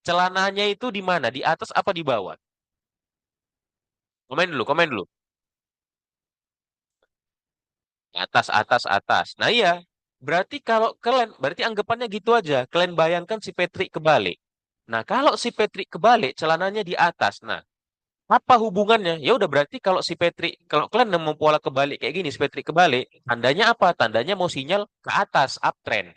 Celananya itu di mana? Di atas apa di bawah? Komen dulu, komen dulu. Atas, atas, atas. Nah iya, berarti kalau kalian, berarti anggapannya gitu aja. Kalian bayangkan si Patrick kebalik. Nah kalau si Patrick kebalik, celananya di atas. Nah, apa hubungannya? Ya udah berarti kalau si Patrick, kalau kalian nemu pola kebalik kayak gini, si Patrick kebalik, tandanya apa? Tandanya mau sinyal ke atas, uptrend.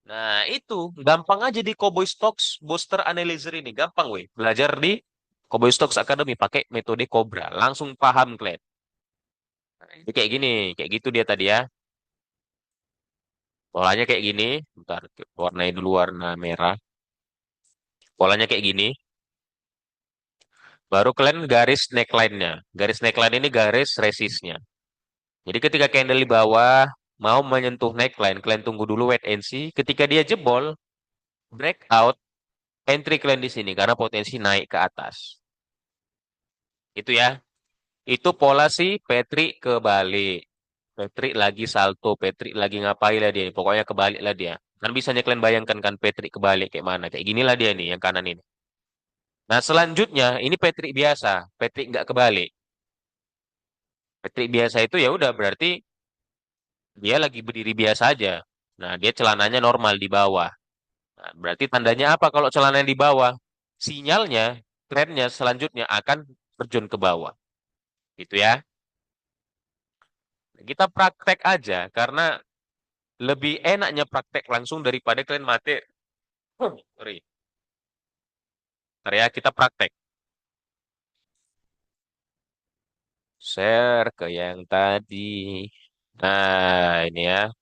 Nah itu, gampang aja di Cowboy Stocks Booster Analyzer ini. Gampang weh. Belajar di Cowboy Stocks Academy pakai metode Cobra. Langsung paham kalian. Jadi kayak gini, kayak gitu dia tadi ya. Polanya kayak gini. Bentar, warnai dulu warna merah. Polanya kayak gini. Baru kalian garis neckline-nya. Garis neckline ini garis resistnya. Jadi ketika candle di bawah mau menyentuh neckline, kalian tunggu dulu wait and see. Ketika dia jebol, breakout, entry kalian di sini karena potensi naik ke atas. Itu ya. Itu pola si Patrick kebalik. Patrick lagi salto, Patrick lagi ngapain lah dia. Pokoknya kebalik lah dia. Kan bisanya kalian bayangkan kan Patrick kebalik kayak mana. Kayak ginilah dia nih yang kanan ini. Nah selanjutnya ini Patrick biasa. Patrick nggak kebalik. Patrick biasa itu ya udah berarti dia lagi berdiri biasa aja. Nah dia celananya normal di bawah. Nah, berarti tandanya apa kalau celananya di bawah? Sinyalnya, trennya selanjutnya akan terjun ke bawah. Gitu ya. Kita praktek aja karena lebih enaknya praktek langsung daripada kalian mati. Sorry. Ntar ya, kita praktek. Share ke yang tadi. Nah, ini ya.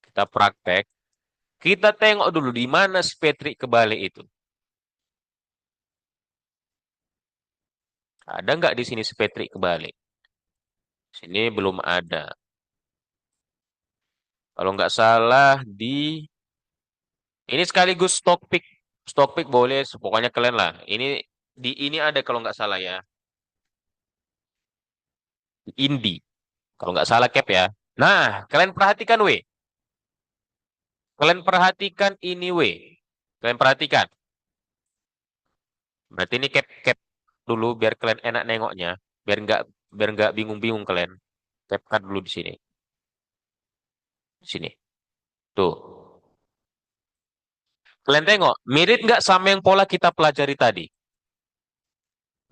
Kita praktek. Kita tengok dulu di mana si Patrick kebalik itu. Ada nggak di sini si Patrick kebalik? Sini belum ada. Kalau nggak salah di ini sekaligus stock pick boleh, pokoknya kalian lah. Ini ada kalau nggak salah ya, di Indi. Kalau nggak salah cap ya. Nah, kalian perhatikan weh. Kalian perhatikan ini weh. Kalian perhatikan. Berarti ini cap cap dulu biar kalian enak nengoknya, biar nggak bingung-bingung kalian. Cap cut dulu di sini. Sini. Tuh. Kalian tengok, mirip nggak sama yang pola kita pelajari tadi?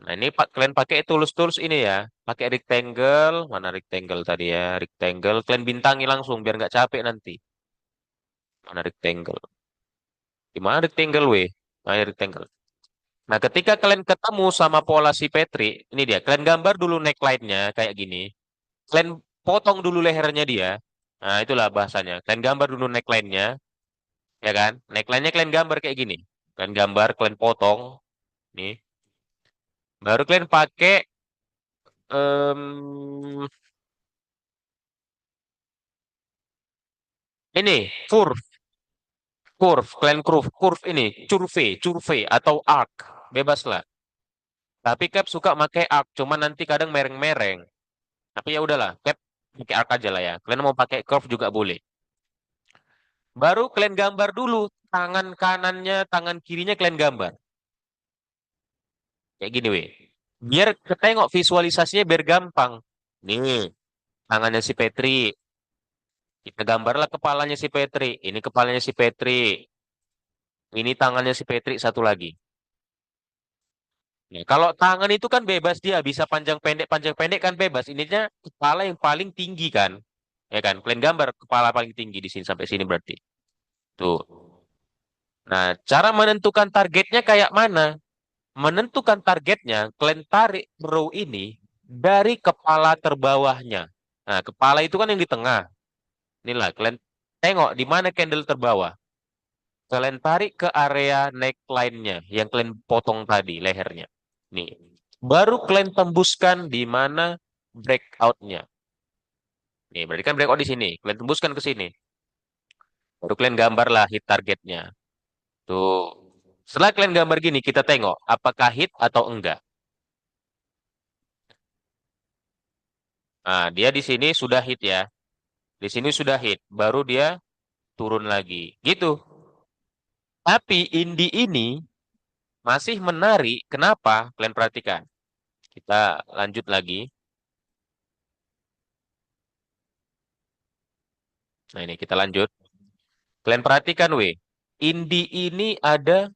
Nah, ini Pak kalian pakai tools-tools ini ya. Pakai rectangle, mana rectangle tadi ya? Rectangle, kalian bintangi langsung biar nggak capek nanti. Mana rectangle? Di mana rectangle weh? Mana rectangle? Nah, ketika kalian ketemu sama pola si Petri, ini dia. Kalian gambar dulu neckline-nya kayak gini. Kalian potong dulu lehernya dia. Nah, itulah bahasanya. Kalian gambar dulu neckline-nya, ya kan? Neckline-nya kalian gambar kayak gini. Kalian gambar, kalian potong. Nih. Baru kalian pakai em, ini curve. Curve, kalian curve ini, curve atau arc, bebas lah. Tapi Cap suka pakai arc, cuman nanti kadang mereng-mereng. Tapi ya udahlah, Cap pakai arc aja lah ya. Kalian mau pakai curve juga boleh. Baru kalian gambar dulu tangan kanannya, tangan kirinya kalian gambar. Kayak gini weh. Biar ketengok visualisasinya biar gampang. Nih, tangannya si Petri. Kita gambarlah kepalanya si Petri. Ini kepalanya si Petri. Ini tangannya si Petri satu lagi. Ya, kalau tangan itu kan bebas dia bisa panjang pendek kan bebas. Ininya kepala yang paling tinggi kan, ya kan? Kalian gambar kepala paling tinggi di sini sampai sini berarti. Tuh. Nah, cara menentukan targetnya kayak mana? Menentukan targetnya, kalian tarik row ini dari kepala terbawahnya. Nah, kepala itu kan yang di tengah. Inilah, kalian tengok di mana candle terbawah. Kalian tarik ke area neckline-nya yang kalian potong tadi lehernya. Nih. Baru kalian tembuskan di mana breakout-nya. Nih, berarti kan breakout di sini. Kalian tembuskan ke sini. Baru kalian gambarlah hit targetnya. Tuh. Setelah kalian gambar gini, kita tengok apakah hit atau enggak. Nah, dia di sini sudah hit ya. Di sini sudah hit. Baru dia turun lagi. Gitu. Tapi Indi ini masih menarik. Kenapa? Kalian perhatikan. Kita lanjut lagi. Nah ini kita lanjut. Kalian perhatikan, weh. Indi ini ada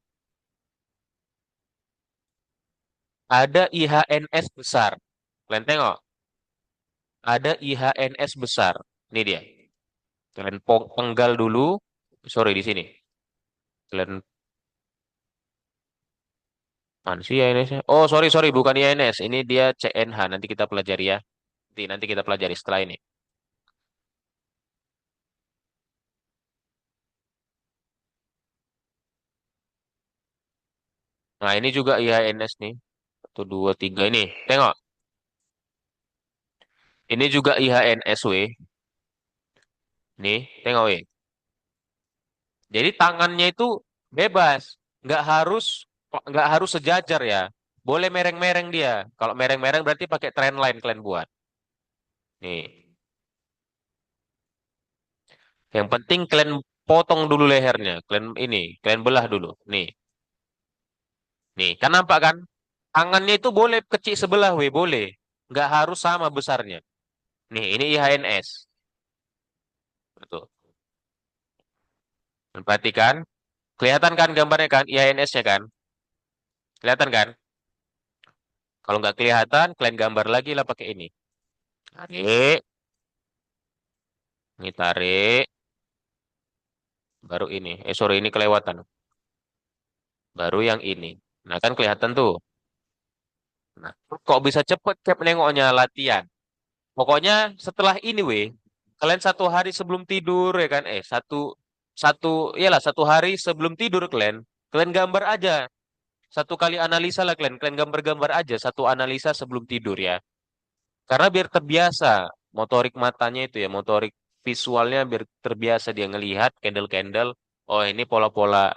IHNS besar. Kalian tengok, ada IHNS besar. Ini dia. Kalian penggal dulu. Sorry di sini. Kalian mana sih IHNS-nya? Oh, sorry sorry bukan IHNS. Ini dia CNH. Nanti kita pelajari ya. Nanti kita pelajari setelah ini. Nah, ini juga IHNS nih. Satu, dua, tiga ini. Tengok. Ini juga IHNS, weh. Nih, tengok, weh. Jadi tangannya itu bebas, nggak harus nggak harus sejajar ya. Boleh mereng-mereng dia. Kalau mereng-mereng berarti pakai trend line kalian buat. Nih, yang penting kalian potong dulu lehernya. Kalian belah dulu. Nih, kan nampak kan? Tangannya itu boleh kecil sebelah, weh, boleh. Nggak harus sama besarnya. Nih, ini IHNS. Betul. Dan perhatikan, kelihatan kan gambarnya kan, IHNS-nya kan? Kelihatan kan? Kalau nggak kelihatan, kalian gambar lagi lah pakai ini. Tarik, ini tarik. Baru ini. Sorry, ini kelewatan. Baru yang ini. Nah, kan kelihatan tuh. Nah, kok bisa cepet Cap nengoknya latihan? Pokoknya setelah ini, weh, kalian 1 hari sebelum tidur ya kan? Iyalah 1 hari sebelum tidur kalian gambar aja. 1 kali analisa lah kalian. Kalian gambar-gambar aja 1 analisa sebelum tidur ya. Karena biar terbiasa motorik matanya itu ya, motorik visualnya biar terbiasa dia ngelihat candle-candle. Oh, ini pola-pola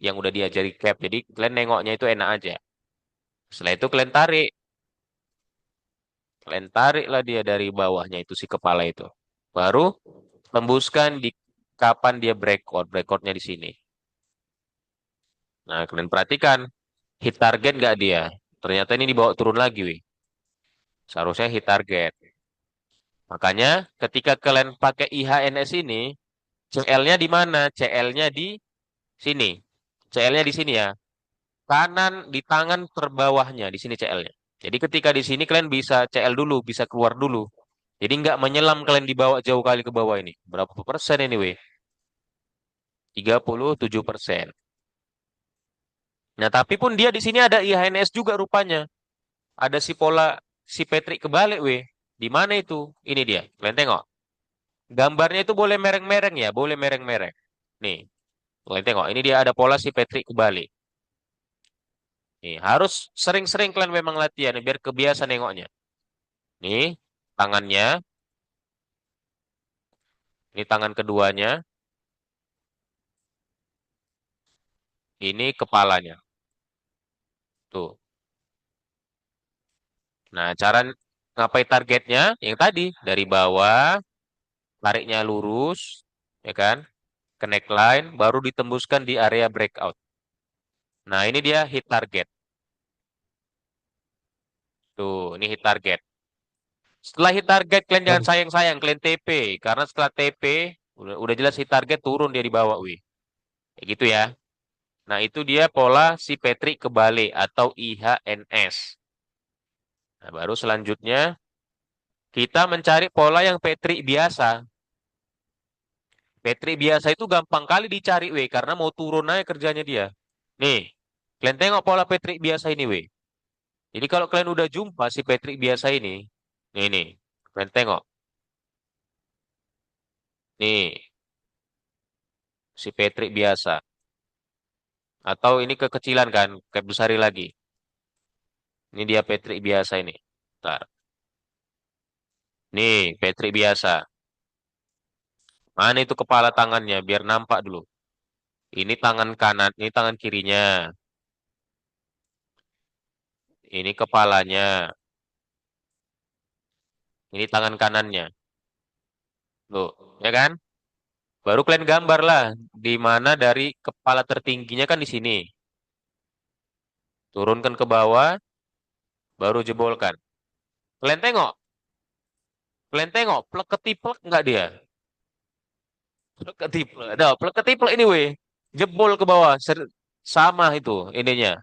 yang udah diajari Cap. Jadi kalian nengoknya itu enak aja. Setelah itu kalian tarik lah dia dari bawahnya itu si kepala itu. Baru tembuskan di kapan dia breakout. Breakoutnya di sini. Nah, kalian perhatikan hit target nggak dia? Ternyata ini dibawa turun lagi, wih. Seharusnya hit target. Makanya ketika kalian pakai IHNS ini, CL-nya di mana? CL-nya di sini. CL-nya di sini ya. Kanan di tangan terbawahnya di sini CL-nya. Jadi ketika di sini kalian bisa CL dulu, bisa keluar dulu. Jadi nggak menyelam kalian dibawa jauh kali ke bawah ini. Berapa persen ini, weh? 37%. Nah, tapi pun dia di sini ada IHNS juga rupanya. Ada si pola si Patrick kebalik, weh. Di mana itu? Ini dia. Kalian tengok. Gambarnya itu boleh mereng-mereng ya, boleh mereng-mereng. Nih, kalian tengok. Ini dia ada pola si Patrick kebalik. Nih, harus sering-sering kalian memang latihan biar kebiasa nengoknya. Nih, tangannya. Ini tangan keduanya. Ini kepalanya. Tuh. Nah, cara ngapain targetnya? Yang tadi dari bawah, tariknya lurus, ya kan? Ke neckline, baru ditembuskan di area breakout. Nah, ini dia hit target. Tuh, ini hit target. Setelah hit target, kalian jangan sayang-sayang, kalian TP. Karena setelah TP, udah jelas hit target turun dia di bawah, wih. Kayak gitu ya. Nah, itu dia pola si Patrick kebalik atau IHNS. Nah, baru selanjutnya, kita mencari pola yang Patrick biasa. Patrick biasa itu gampang kali dicari, weh, karena mau turun aja kerjanya dia. Nih, kalian tengok pola Patrick biasa ini, weh. Jadi kalau kalian udah jumpa si Patrick biasa ini, nih, kalian tengok. Nih, si Patrick biasa. Atau ini kekecilan kan, kayak besari lagi. Ini dia Patrick biasa ini. Ntar. Nih, Patrick biasa. Mana itu kepala tangannya, biar nampak dulu. Ini tangan kanan, ini tangan kirinya. Ini kepalanya. Ini tangan kanannya. Loh, ya kan? Baru kalian gambar lah di mana dari kepala tertingginya kan di sini. Turunkan ke bawah, baru jebolkan. Kalian tengok, kalian tengok, plek ketiplek nggak dia? Plek ketiplek, ada plek ketiplek ini weh. Jebol ke bawah, sama itu ininya,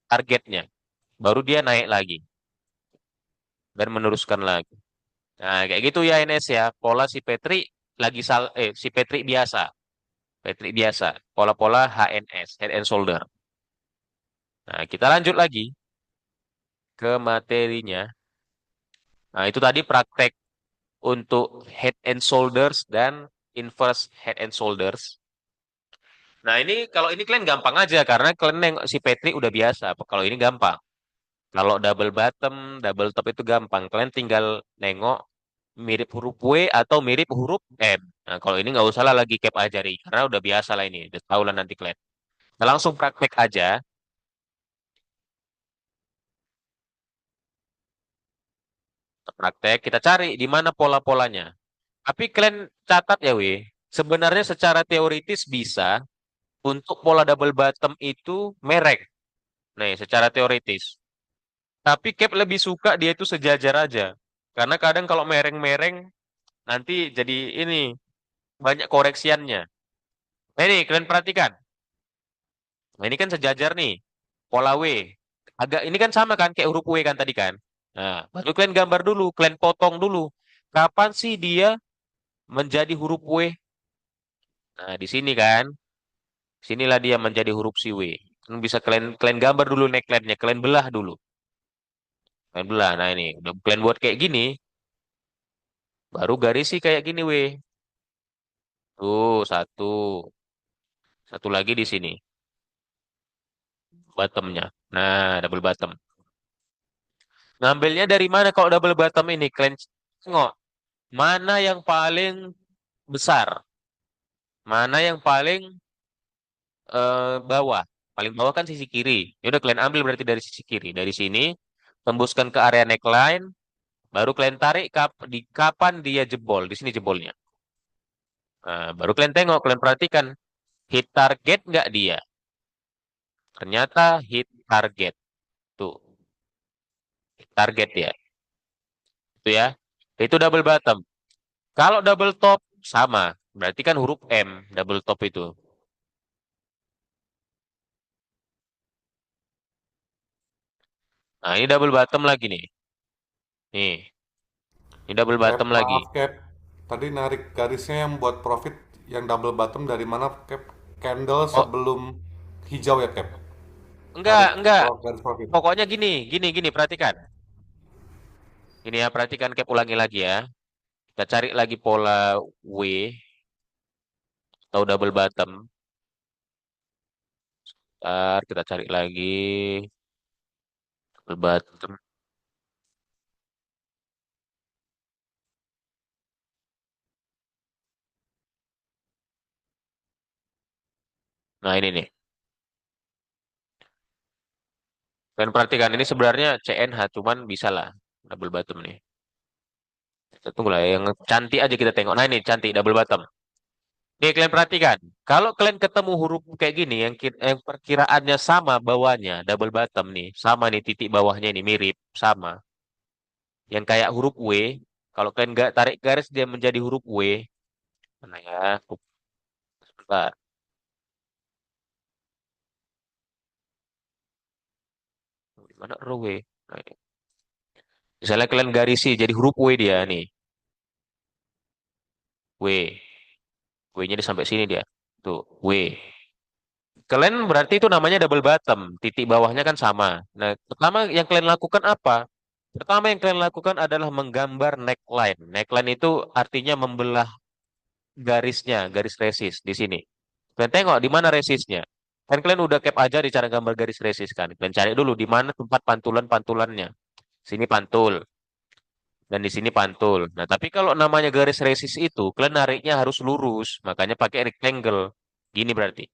targetnya. Baru dia naik lagi dan meneruskan lagi. Nah, kayak gitu ya Ines ya. Pola si Petri si Petri biasa. Petri biasa. Pola-pola HNS, head and shoulder. Nah, kita lanjut lagi ke materinya. Nah, itu tadi praktek untuk head and shoulders dan inverse head and shoulders. Nah, ini kalau ini kalian gampang aja karena kalian nengok si Petri udah biasa. Kalau ini gampang. Kalau double bottom, double top itu gampang. Kalian tinggal nengok mirip huruf W atau mirip huruf M. Nah, kalau ini nggak usah lah lagi cap ajari karena udah biasa lah ini. Udah tahu lah nanti kalian. Nah, langsung praktek aja. Praktek, kita cari di mana pola-polanya. Tapi kalian catat ya, weh. Sebenarnya secara teoritis bisa untuk pola double bottom itu merek. Nih, secara teoritis. Tapi Cap lebih suka dia itu sejajar aja. Karena kadang kalau mereng-mereng nanti jadi ini banyak koreksiannya. Nah ini kalian perhatikan. Nah ini kan sejajar nih. Pola W. Agak ini kan sama kan kayak huruf W kan tadi kan. Nah, baru kalian gambar dulu, kalian potong dulu. Kapan sih dia menjadi huruf W? Nah, di sini kan. Sinilah dia menjadi huruf si W. Kan bisa kalian kalian gambar dulu neckline-nya, kalian belah dulu. Kalian belah. Nah, ini udah kalian buat kayak gini, baru garis sih kayak gini, W. Tuh, satu. Satu lagi di sini, bottomnya. Nah, double bottom. Ngambilnya dari mana kalau double bottom ini? Kalian tengok. Mana yang paling besar? Mana yang paling bawah? Paling bawah kan sisi kiri. Ya udah kalian ambil berarti dari sisi kiri. Dari sini, tembuskan ke area neckline. Baru kalian tarik di kapan dia jebol. Di sini jebolnya. Nah, baru kalian tengok, kalian perhatikan. Hit target nggak dia? Ternyata hit target. Tuh, hit target ya. Itu ya. Itu double bottom. Kalau double top sama, berarti kan huruf M double top itu. Nah, ini double bottom lagi nih. Nih, ini double Cap, bottom lagi. maaf Cap. Tadi narik garisnya yang buat profit yang double bottom dari mana Cap? Candle Oh, sebelum hijau ya Cap? enggak, Narik enggak. garis profit. Pokoknya gini, gini, gini, perhatikan. Ini ya, perhatikan Cap ulangi lagi ya. Kita cari lagi pola W atau double bottom. Ntar kita cari lagi double bottom. Nah, ini nih. Kalian perhatikan, ini sebenarnya CNH, cuman bisa lah. Double bottom nih. Kita tunggu lah, yang cantik aja kita tengok. Nah, ini cantik, double bottom. Nih kalian perhatikan, kalau kalian ketemu huruf kayak gini yang perkiraannya sama bawahnya, double bottom nih, sama nih titik bawahnya ini mirip, sama. Yang kayak huruf W, kalau kalian nggak tarik garis dia menjadi huruf W, mana ya? Sebentar. Di mana huruf W? Nah, ini. Misalnya kalian garisi jadi huruf W dia nih, W. W-nya di sampai sini dia. Tuh, W. Kalian berarti itu namanya double bottom. Titik bawahnya kan sama. Nah, pertama yang kalian lakukan apa? Pertama yang kalian lakukan adalah menggambar neckline. Neckline itu artinya membelah garisnya, garis resis di sini. Kalian tengok di mana resisnya. Kan kalian udah cap aja di cara gambar garis resis kan. Kalian cari dulu di mana tempat pantulan-pantulannya. Sini pantul dan di sini pantul. Nah, tapi kalau namanya garis resis itu, kalian nariknya harus lurus. Makanya pakai rectangle. Gini berarti.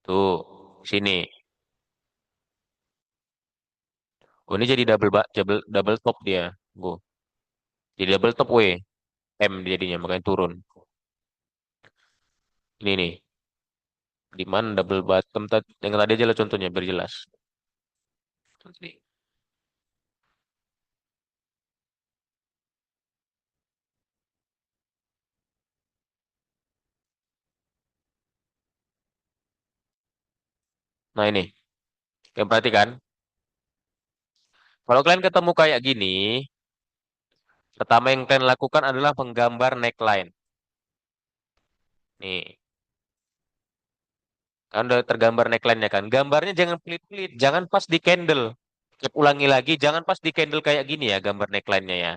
Tuh, sini. Oh, ini jadi double top dia. Bu. Jadi double top W. M jadinya makanya turun. Ini nih, di mana double bottom tadi? Yang tadi aja lah contohnya biar jelas. Nah ini, kalian perhatikan. Kalau kalian ketemu kayak gini, pertama yang kalian lakukan adalah menggambar neckline. Nih, kan udah tergambar neckline-nya kan. Gambarnya jangan pelit-pelit, jangan pas di candle. Ulangi lagi, jangan pas di candle kayak gini ya gambar neckline-nya ya.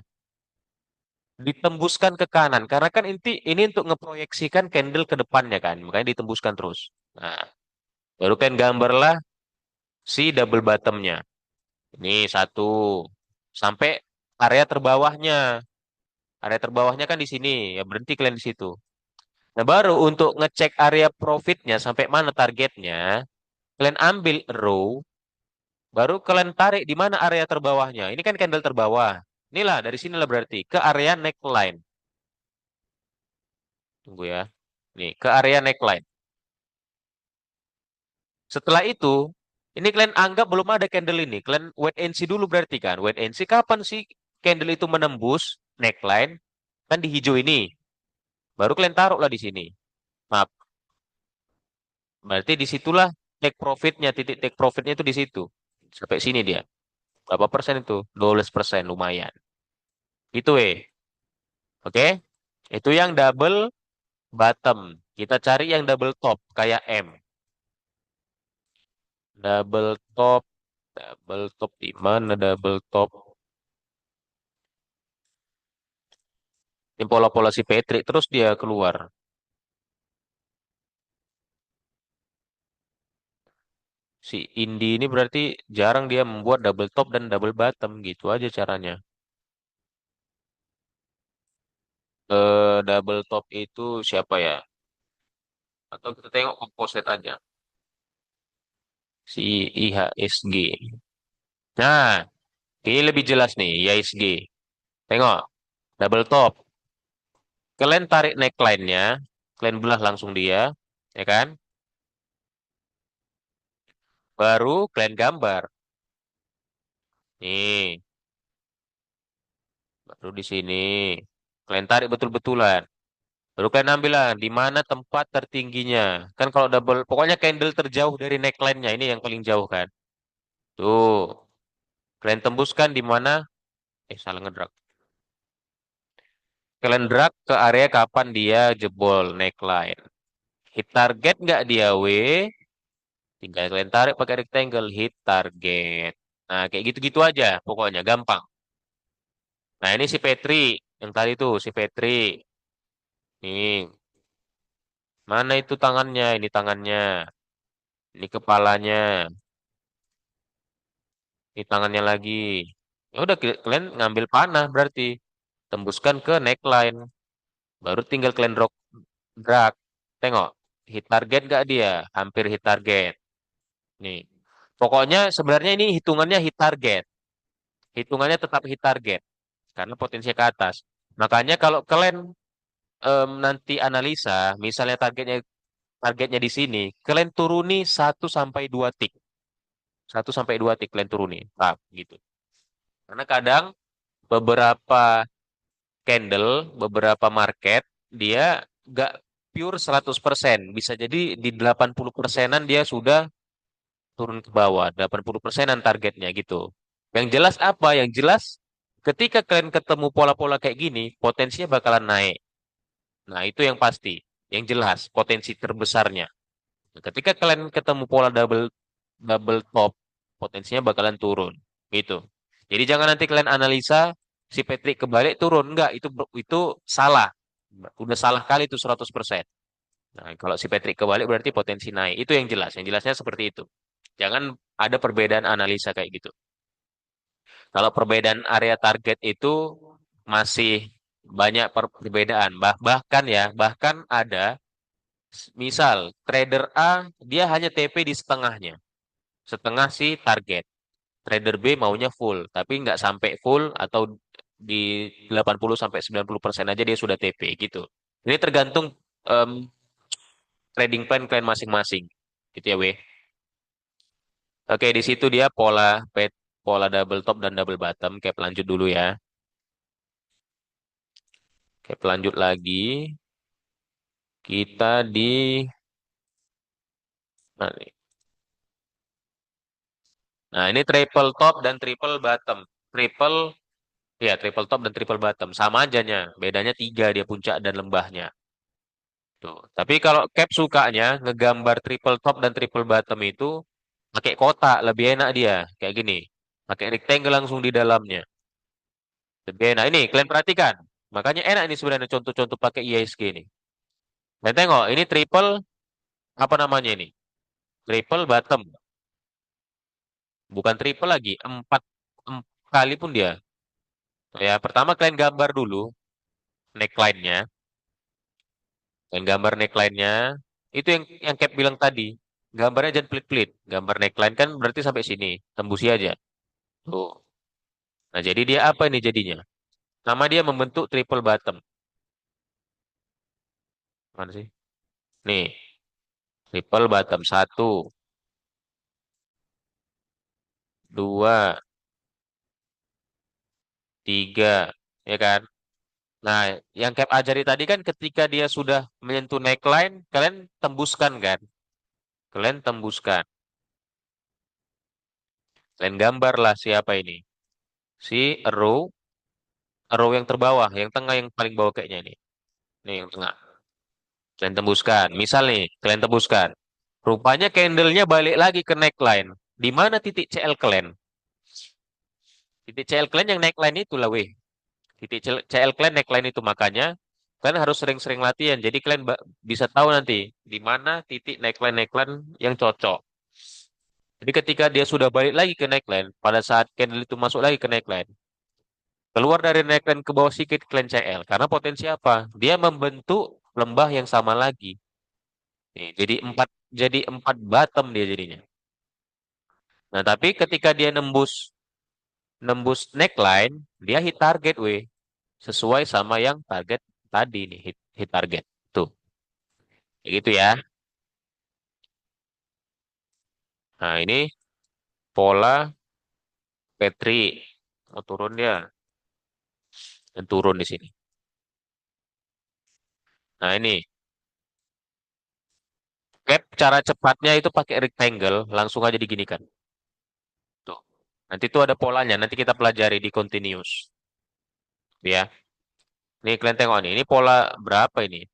Ditembuskan ke kanan, karena kan ini untuk ngeproyeksikan candle ke depannya kan, makanya ditembuskan terus. Nah, baru kan gambarlah si double bottomnya. Ini satu, sampai area terbawahnya. Area terbawahnya kan di sini, ya berhenti kalian di situ. Nah, baru untuk ngecek area profitnya sampai mana targetnya, kalian ambil row, baru kalian tarik di mana area terbawahnya. Ini kan candle terbawah. Inilah dari sinilah berarti ke area neckline. Tunggu ya. Nih, ke area neckline. Setelah itu, ini kalian anggap belum ada candle ini. Kalian wait and see dulu berarti kan. Wait and see kapan sih candle itu menembus neckline? Kan di hijau ini. Baru kalian taruhlah di sini. Maaf, berarti disitulah take profitnya, titik take profitnya itu di situ. Sampai sini dia. Berapa persen itu? 12%, lumayan. Itu Oke? Itu yang double bottom. Kita cari yang double top kayak M. Double top, double top di mana double top? Ini pola-pola si Patrick terus dia keluar. Si Indi ini berarti jarang dia membuat double top dan double bottom gitu aja caranya. Double top itu siapa ya? Atau kita tengok composite aja. Si IHSG. Nah, ini lebih jelas nih, IHSG. Tengok, double top. Kalian tarik neckline-nya, kalian belah langsung dia, ya kan? Baru kalian gambar. Nih, baru di sini. Kalian tarik betul-betulan. Baru kalian ambil lah di mana tempat tertingginya. Kan kalau double, pokoknya candle terjauh dari neckline-nya ini yang paling jauh kan. Tuh, kalian tembuskan di mana? Salah ngedrag. Kalian drag ke area kapan dia jebol neckline. Hit target nggak dia W? Tinggal kalian tarik pakai rectangle hit target. Nah, kayak gitu-gitu aja. Pokoknya gampang. Nah, ini si Petri. Yang tadi tuh si Petri. Nih, mana itu tangannya? Ini tangannya. Ini kepalanya. Ini tangannya lagi. Ya udah kalian ngambil panah berarti. Tembuskan ke neckline. Baru tinggal kalian drag. Tengok. Hit target gak dia? Hampir hit target. Nih. Pokoknya sebenarnya ini hitungannya hit target. Hitungannya tetap hit target. Karena potensinya ke atas. Makanya kalau kalian nanti analisa, misalnya targetnya di sini, kalian turuni 1 sampai 2 tick. 1 sampai 2 tick kalian turuni. Nah, gitu. Karena kadang beberapa candle, beberapa market, dia nggak pure 100%. Bisa jadi di 80 persenan dia sudah turun ke bawah. 80 persenan targetnya gitu. Yang jelas apa? Yang jelas ketika kalian ketemu pola-pola kayak gini, potensinya bakalan naik. Nah, itu yang pasti. Yang jelas, potensi terbesarnya. Nah, ketika kalian ketemu pola double double top, potensinya bakalan turun. Gitu. Jadi jangan nanti kalian analisa si Patrick kebalik turun. Enggak, itu salah. Udah salah kali itu 100%. Nah, kalau si Patrick kebalik berarti potensi naik. Itu yang jelas. Yang jelasnya seperti itu. Jangan ada perbedaan analisa kayak gitu. Kalau perbedaan area target itu masih banyak perbedaan. Bahkan ya, bahkan ada misal trader A dia hanya TP di setengahnya. Setengah si target. Trader B maunya full, tapi nggak sampai full atau di 80 sampai 90% aja dia sudah TP gitu. Ini tergantung em, trading plan kalian masing-masing. Gitu ya, weh. Oke, di situ dia pola double top dan double bottom. Kayak lanjut dulu ya. Kayak lanjut lagi. Kita di nah, nih. Nah, ini triple top dan triple bottom. Triple ya, triple top dan triple bottom sama ajanya. Bedanya tiga dia puncak dan lembahnya. Tuh. Tapi kalau Cap sukanya ngegambar triple top dan triple bottom itu pakai kotak, lebih enak dia. Kayak gini. Pakai rectangle langsung di dalamnya. Lebih enak. Ini kalian perhatikan. Makanya enak ini sebenarnya contoh-contoh pakai IISG ini. Dan tengok, ini triple apa namanya ini? Triple bottom. Bukan triple lagi, empat kali pun dia. Ya, pertama kalian gambar dulu neckline-nya. Kalian gambar neckline-nya. Itu yang Cap bilang tadi. Gambarnya jangan pelit-pelit. Gambar neckline kan berarti sampai sini. Tembusi aja. Tuh. Nah, jadi dia apa ini jadinya? Nama dia membentuk triple bottom. Mana sih? Nih, triple bottom. Satu, dua, tiga. Ya kan? Nah, yang Cap ajari tadi kan ketika dia sudah menyentuh neckline, kalian tembuskan kan? Kalian tembuskan. Kalian gambarlah siapa ini? Si row yang terbawah, yang tengah yang paling bawah kayaknya ini. Nih yang tengah. Kalian tembuskan. Misal nih, kalian tembuskan. Rupanya candlenya balik lagi ke neckline. Di mana titik CL kalian? Titik CL kalian yang neckline itu lah weh. Titik CL kalian neckline itu makanya kalian harus sering-sering latihan. Jadi kalian bisa tahu nanti di mana titik neckline-neckline yang cocok. Jadi ketika dia sudah balik lagi ke neckline, pada saat candle itu masuk lagi ke neckline, keluar dari neckline ke bawah sedikit kalian CL. Karena potensi apa? Dia membentuk lembah yang sama lagi. Nih, jadi empat bottom dia jadinya. Nah, tapi ketika dia nembus nembus neckline, dia hit target weh. Sesuai sama yang target tadi nih, hit target. Tuh, kayak gitu ya. Nah, ini pola Petri. Mau turun dia, dan turun di sini. Nah, ini cap cara cepatnya itu pakai rectangle, langsung aja diginikan. Tuh. Nanti tuh ada polanya, nanti kita pelajari di continuous. Ya. Nih kalian tengok nih, ini pola berapa ini?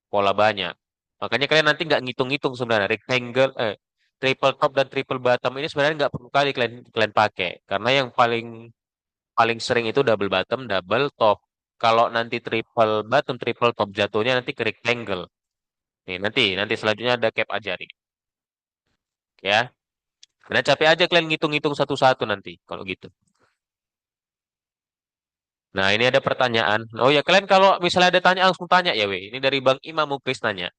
Pola banyak. Makanya kalian nanti nggak ngitung-ngitung sebenarnya rectangle, triple top dan triple bottom ini sebenarnya nggak perlu kali kalian kalian pakai, karena yang paling paling sering itu double bottom, double top. Kalau nanti triple bottom, triple top jatuhnya nanti ke rectangle. Nih nanti nanti selanjutnya ada cap ajari, ya. Karena capek aja kalian ngitung-ngitung satu-satu nanti kalau gitu. Nah ini ada pertanyaan. Oh ya kalian kalau misalnya ada tanya langsung tanya ya weh. Ini dari Bang Imam Muklis nanya.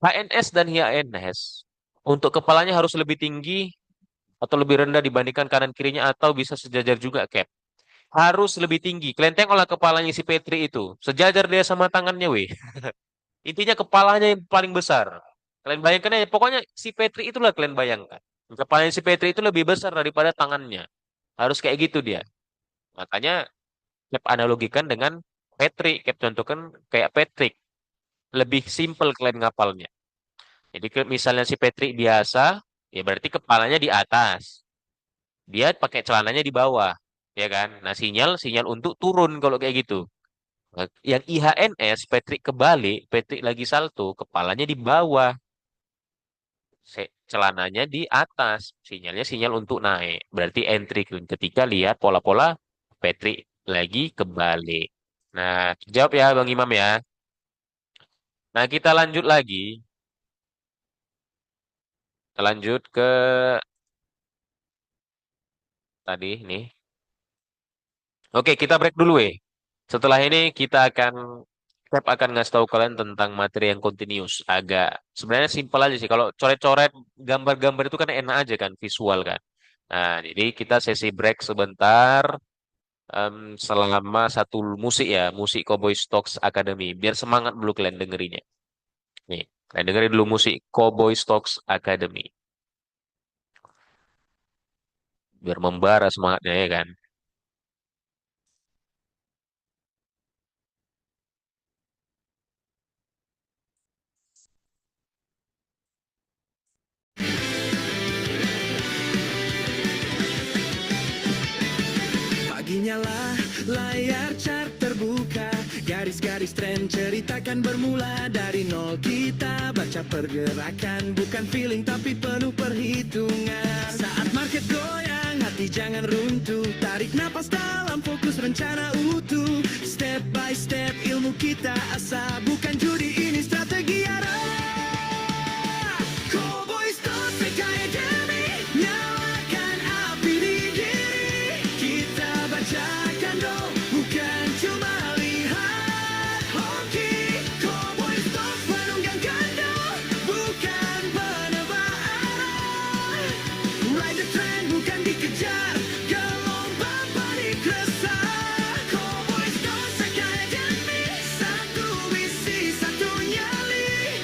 HNS dan HNS untuk kepalanya harus lebih tinggi atau lebih rendah dibandingkan kanan kirinya atau bisa sejajar juga cap. Harus lebih tinggi. Kalian tengoklah kepalanya si Petri itu. Sejajar dia sama tangannya weh. Intinya kepalanya yang paling besar. Kalian bayangkan aja. Pokoknya si Petri itulah kalian bayangkan. Kepalanya si Petri itu lebih besar daripada tangannya. Harus kayak gitu dia. Makanya Cap analogikan dengan Petri. Cap contohkan kayak Patrick. Lebih simple kalian ngapalnya. Jadi misalnya si Petri biasa, ya berarti kepalanya di atas. Dia pakai celananya di bawah, ya kan? Nah, sinyal sinyal untuk turun kalau kayak gitu. Nah, yang IHNS, Patrick kebalik, Patrick lagi salto, kepalanya di bawah, celananya di atas. Sinyalnya sinyal untuk naik. Berarti entry ketika lihat pola-pola Patrick lagi kebalik. Nah, jawab ya Bang Imam ya. Nah, kita lanjut lagi. Kita lanjut ke tadi nih. Oke, kita break dulu Setelah ini Pep akan ngasih tahu kalian tentang materi yang continuous. Agak sebenarnya simpel aja sih. Kalau coret-coret gambar-gambar itu kan enak aja kan, visual kan. Nah, jadi kita sesi break sebentar selama satu musik ya, musik Cowboy Stocks Academy. Biar semangat dulu kalian dengerinnya. Nih. Kalian dengerin dulu musik Cowboy Stocks Academy. Biar membara semangatnya ya kan. Paginya lah layar chart terbuka, garis-garis tren ceritakan bermula dari nol. Kita baca pergerakan, bukan feeling tapi penuh perhitungan. Saat market goyang, hati jangan runtuh, tarik napas dalam, fokus rencana utuh. Step by step ilmu kita asah, bukan judi, ini strategi arah. Cowboys Talk Academy, nyalakan api di diri. Kita bacakan dong, bukan cuma lihat hoki. Cowboys Talk menunggang kandang, bukan penebak arah. Ride the trend, bukan dikejar, gelombang panik resah. Cowboys Talk Academy, satu visi, satu nyali.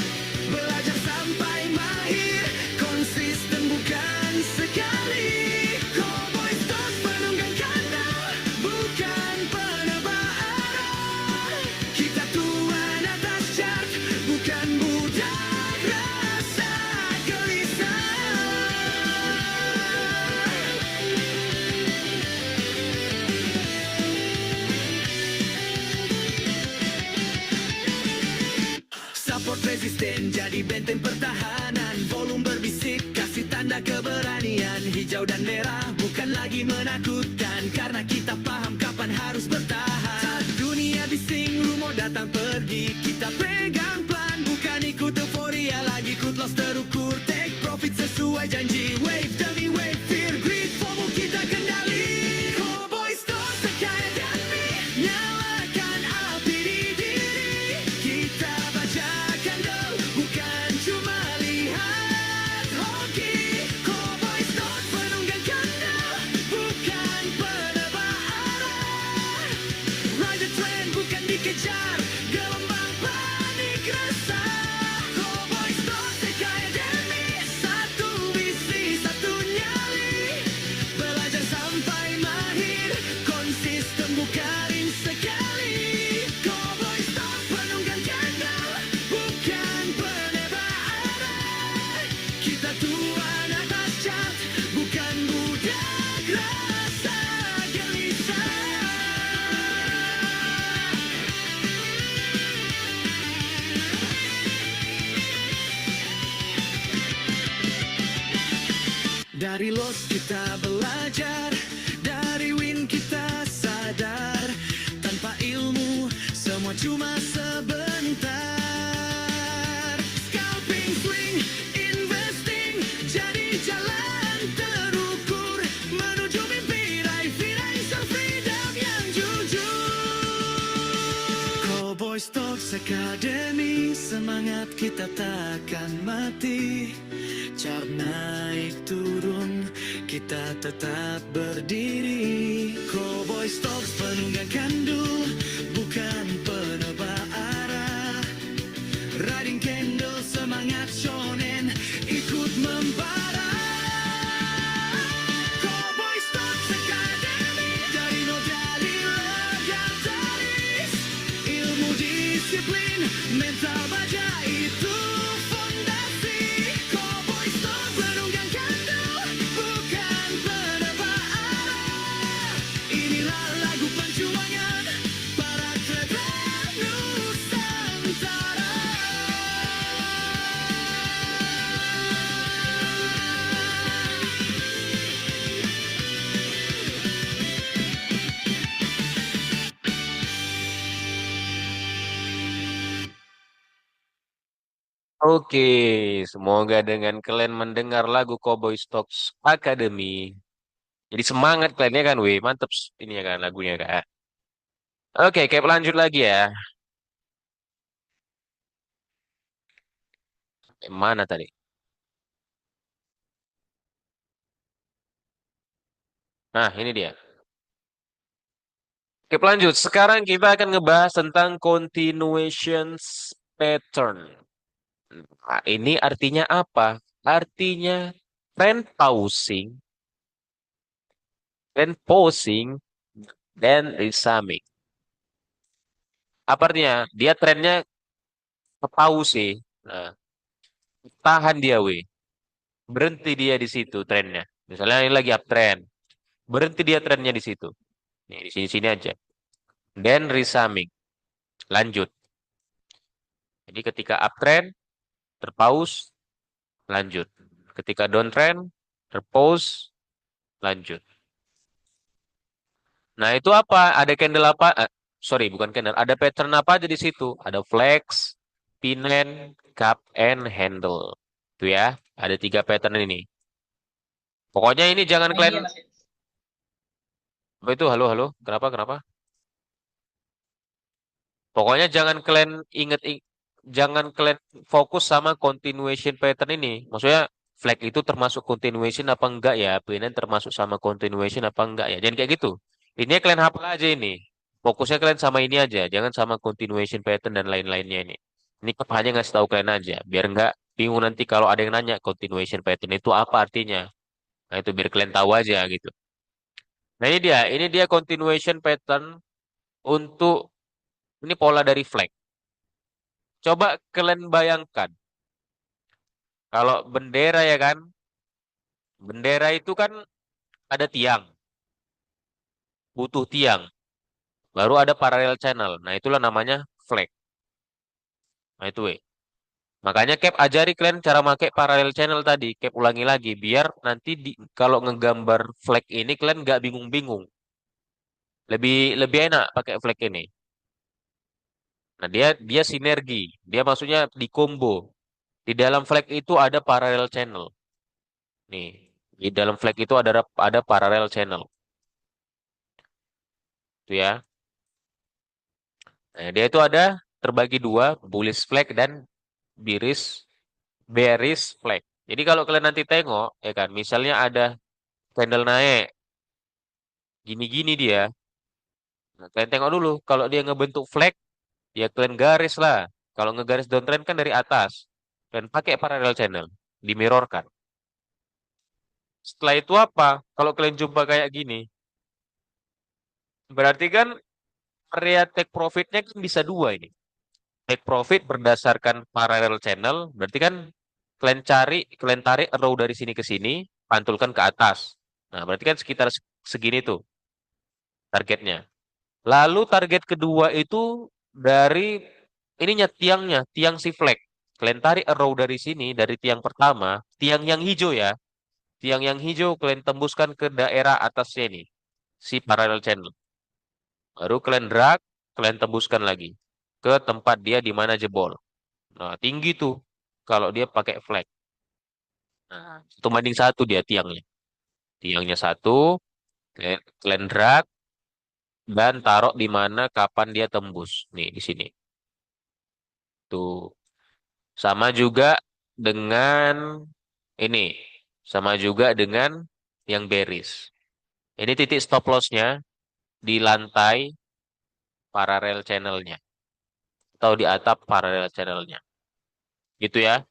Belajar sampai mahir, konsisten bukan sekali. Cowboy Talk penunggang kandang, bukan penebak arah. Kita tuan atas chart, bukan budak rasa gelisah. Support resisten jadi benteng pertahanan. Volume berbisik kasih tanda keberanian. Hijau dan merah bukan lagi menakutkan, karena kita paham kapan harus bertahan. Saat dunia bising, rumor datang pergi, kita pegang plan, bukan ikut euforia lagi. Ikut loss terukur, take profit sesuai janji. Wave demi wave, fear greed, FOMO kita kendali. Cowboy Talk Academy, nyalakan api di diri. Kita bacakan dong, bukan cuma lihat hoki. Cowboy Talk penunggang kandang, bukan penebak arah. Ride the trend, bukan dikejar, gelombang panik resah. Cowboy Talk Academy, satu visi, satu nyali. Belajar sampai mahir, konsisten bukan sekali. Cowboy Talk penunggang kandang, bukan penebak arah. Kita tuan atas chart, bukan budak rasa gelisah. Dari loss kita belajar, dari win kita sadar. Tanpa ilmu, semua cuma sebentar. Scalping, swing, investing, jadi jalan terukur menuju mimpi, raih financial freedom yang jujur. Cowboy Stocks Academy, semangat kita takkan mati. Chart naik turun, kita tetap berdiri. Cowboy Stocks penunggang kandul, bukan penebak arah. Riding candle, semangat shonen, ikut membara. Cowboy Stocks Academy, dari nol jadi legendaris. Ilmu disiplin, mental baja itu fondasi. Cowboy Stocks penunggang kandang, bukan penebak arah. Inilah lagu pencuangan para trader Nusantara. Oke, semoga dengan kalian mendengar lagu Cowboy Stocks Academy, jadi semangat kalian ya kan, weh, mantep ini ya kan lagunya kak. Oke, kayak lanjut lagi ya. Mana tadi? Nah, ini dia. Oke, lanjut. Sekarang kita akan ngebahas tentang continuations pattern. Nah, ini artinya apa? Artinya trend pausing, dan resumming. Apa artinya? Dia trennya ke pause. Nah, tahan dia, weh. Berhenti dia di situ trennya. Misalnya ini lagi uptrend. Berhenti dia trennya di situ. Nih, di sini-sini aja. Dan resumming. Lanjut. Jadi ketika uptrend, terpause, lanjut. Ketika downtrend, terpause, lanjut. Nah, itu apa? Ada candle apa? Sorry, bukan candle. Ada pattern apa aja di situ? Ada flex, pinen, cup, and handle. Itu ya. Ada tiga pattern ini. Pokoknya ini jangan kalian. Apa itu? Halo, halo. Kenapa? Kenapa? Pokoknya jangan kalian fokus sama continuation pattern ini. Maksudnya flag itu termasuk continuation apa enggak ya? Pinen termasuk sama continuation apa enggak ya? Jangan kayak gitu. Ini kalian hafal aja ini. Fokusnya kalian sama ini aja, jangan sama continuation pattern dan lain-lainnya ini. Ini hanya ngasih tahu kalian aja, biar enggak bingung nanti kalau ada yang nanya continuation pattern itu apa artinya. Nah itu biar kalian tahu aja gitu. Nah ini dia continuation pattern untuk ini pola dari flag. Coba kalian bayangkan, kalau bendera ya kan, bendera itu kan ada tiang, butuh tiang, baru ada parallel channel. Nah itulah namanya flag. Nah itu weh. Makanya Cap ajari kalian cara pakai parallel channel tadi. Cap ulangi lagi biar nanti kalau ngegambar flag ini kalian nggak bingung-bingung. Lebih lebih enak pakai flag ini. Nah dia dia sinergi. Dia maksudnya di combo. Di dalam flag itu ada parallel channel. Nih, di dalam flag itu ada parallel channel. Itu ya. Nah, dia itu ada terbagi dua, bullish flag dan bearish bearish flag. Jadi kalau kalian nanti tengok, ya kan, misalnya ada candle naik, gini-gini dia. Nah, kalian tengok dulu, kalau dia ngebentuk flag, ya kalian garis lah. Kalau ngegaris downtrend kan dari atas. Dan pakai parallel channel, dimirrorkan. Setelah itu apa? Kalau kalian jumpa kayak gini, berarti kan area take profitnya kan bisa dua ini. Take profit berdasarkan parallel channel, berarti kan kalian tarik row dari sini ke sini, pantulkan ke atas. Nah, berarti kan sekitar segini tuh targetnya. Lalu target kedua itu dari ininya tiang si flag. Kalian tarik arrow dari sini, dari tiang pertama, tiang yang hijau ya. Tiang yang hijau kalian tembuskan ke daerah atasnya ini, si parallel channel. Baru kalian drag, kalian tembuskan lagi ke tempat dia di mana jebol. Nah, tinggi tuh kalau dia pakai flag. Nah, 1 banding 1 dia tiangnya. Tiangnya satu, kalian drag dan taruh di mana kapan dia tembus. Nih, di sini. Tuh. Sama juga dengan ini. Sama juga dengan yang bearish. Ini titik stop loss-nya di lantai parallel channel-nya. Atau di atap parallel channel-nya. Gitu ya.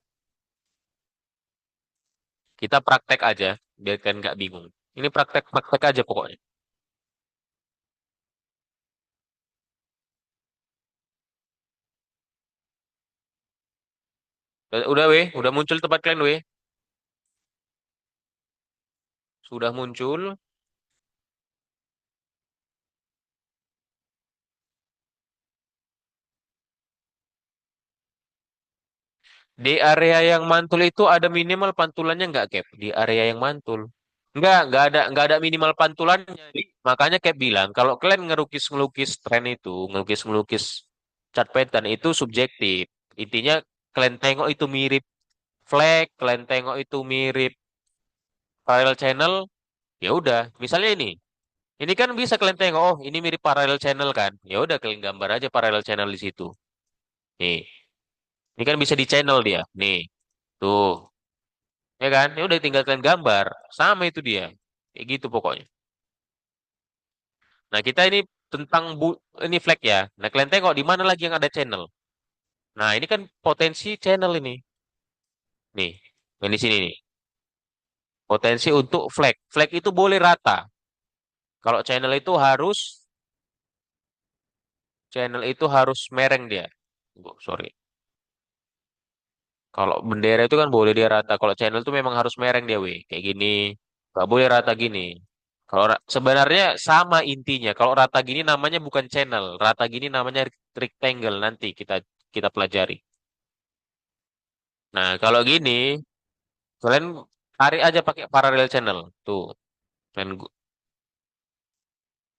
Kita praktek aja. Biar kalian nggak bingung. Ini praktek-praktek aja pokoknya. Udah weh. Udah muncul tempat kalian weh. Sudah muncul. Di area yang mantul itu ada minimal pantulannya nggak, Cap? Di area yang mantul. Nggak ada minimal pantulannya. Makanya Cap bilang, kalau kalian ngelukis-ngelukis tren itu, ngelukis-ngelukis chart pattern itu subjektif. Intinya kalian tengok itu mirip flag, kalian tengok itu mirip parallel channel, ya udah. Misalnya ini kan bisa kalian tengok, oh ini mirip parallel channel kan? Ya udah kalian gambar aja parallel channel di situ. Nih, ini kan bisa di channel dia. Nih, tuh. Ya kan? Ya udah tinggal kalian gambar. Sama itu dia. Kayak gitu pokoknya. Nah, kita ini tentang ini flag ya. Nah, kalian tengok di mana lagi yang ada channel. Nah, ini kan potensi channel ini. Nih, yang di sini nih. Potensi untuk flag. Flag itu boleh rata. Kalau channel itu harus mereng dia. Oh, sorry. Kalau bendera itu kan boleh dia rata. Kalau channel itu memang harus mereng dia, weh. Kayak gini. Gak boleh rata gini. Kalau sebenarnya sama intinya. Kalau rata gini namanya bukan channel. Rata gini namanya rectangle. Nanti kita kita pelajari. Nah, kalau gini, kalian tarik aja pakai parallel channel. Tuh, kalian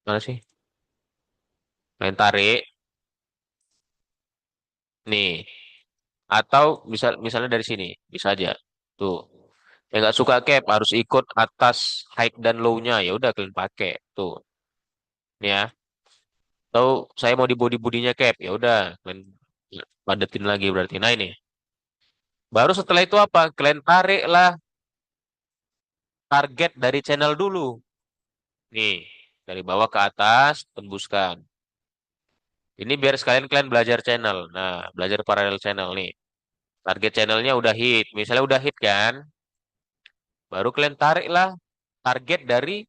mana sih? Kalian tarik. Nih. Atau misalnya dari sini. Bisa aja. Tuh. Yang nggak suka cap harus ikut atas height dan low-nya. Ya udah kalian pakai. Tuh. Nih ya. Atau saya mau di body-bodinya cap. Ya udah kalian padetin lagi berarti. Nah ini. Baru setelah itu apa? Kalian tarik lah target dari channel dulu. Nih, dari bawah ke atas, tembuskan. Ini biar sekalian kalian belajar channel. Nah, belajar parallel channel nih. Target channelnya udah hit. Misalnya udah hit kan, baru kalian tarik lah target dari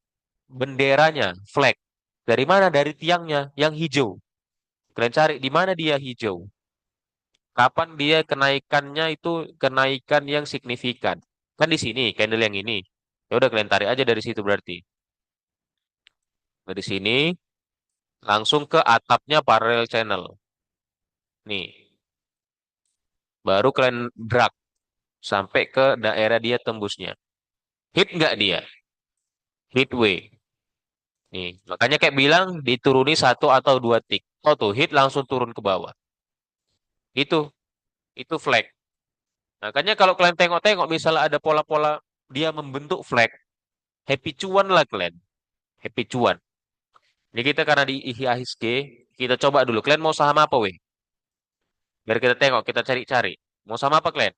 benderanya, flag. Dari mana? Dari tiangnya, yang hijau. Kalian cari di mana dia hijau. Kapan dia kenaikannya itu kenaikan yang signifikan. Kan di sini, candle yang ini. Ya udah kalian tarik aja dari situ berarti. Dari sini langsung ke atapnya parallel channel. Nih, baru kalian drag sampai ke daerah dia tembusnya. Hit nggak dia? Hit way. Nih, makanya kayak bilang dituruni satu atau dua tick. Oh tuh, hit langsung turun ke bawah. Itu, itu flag. Makanya kalau kalian tengok-tengok, misalnya ada pola-pola dia membentuk flag, happy cuan lah kalian. Happy cuan. Ini kita karena di IHSG, kita coba dulu. Kalian mau saham apa, weh? Biar kita tengok, kita cari-cari. Mau saham apa kalian?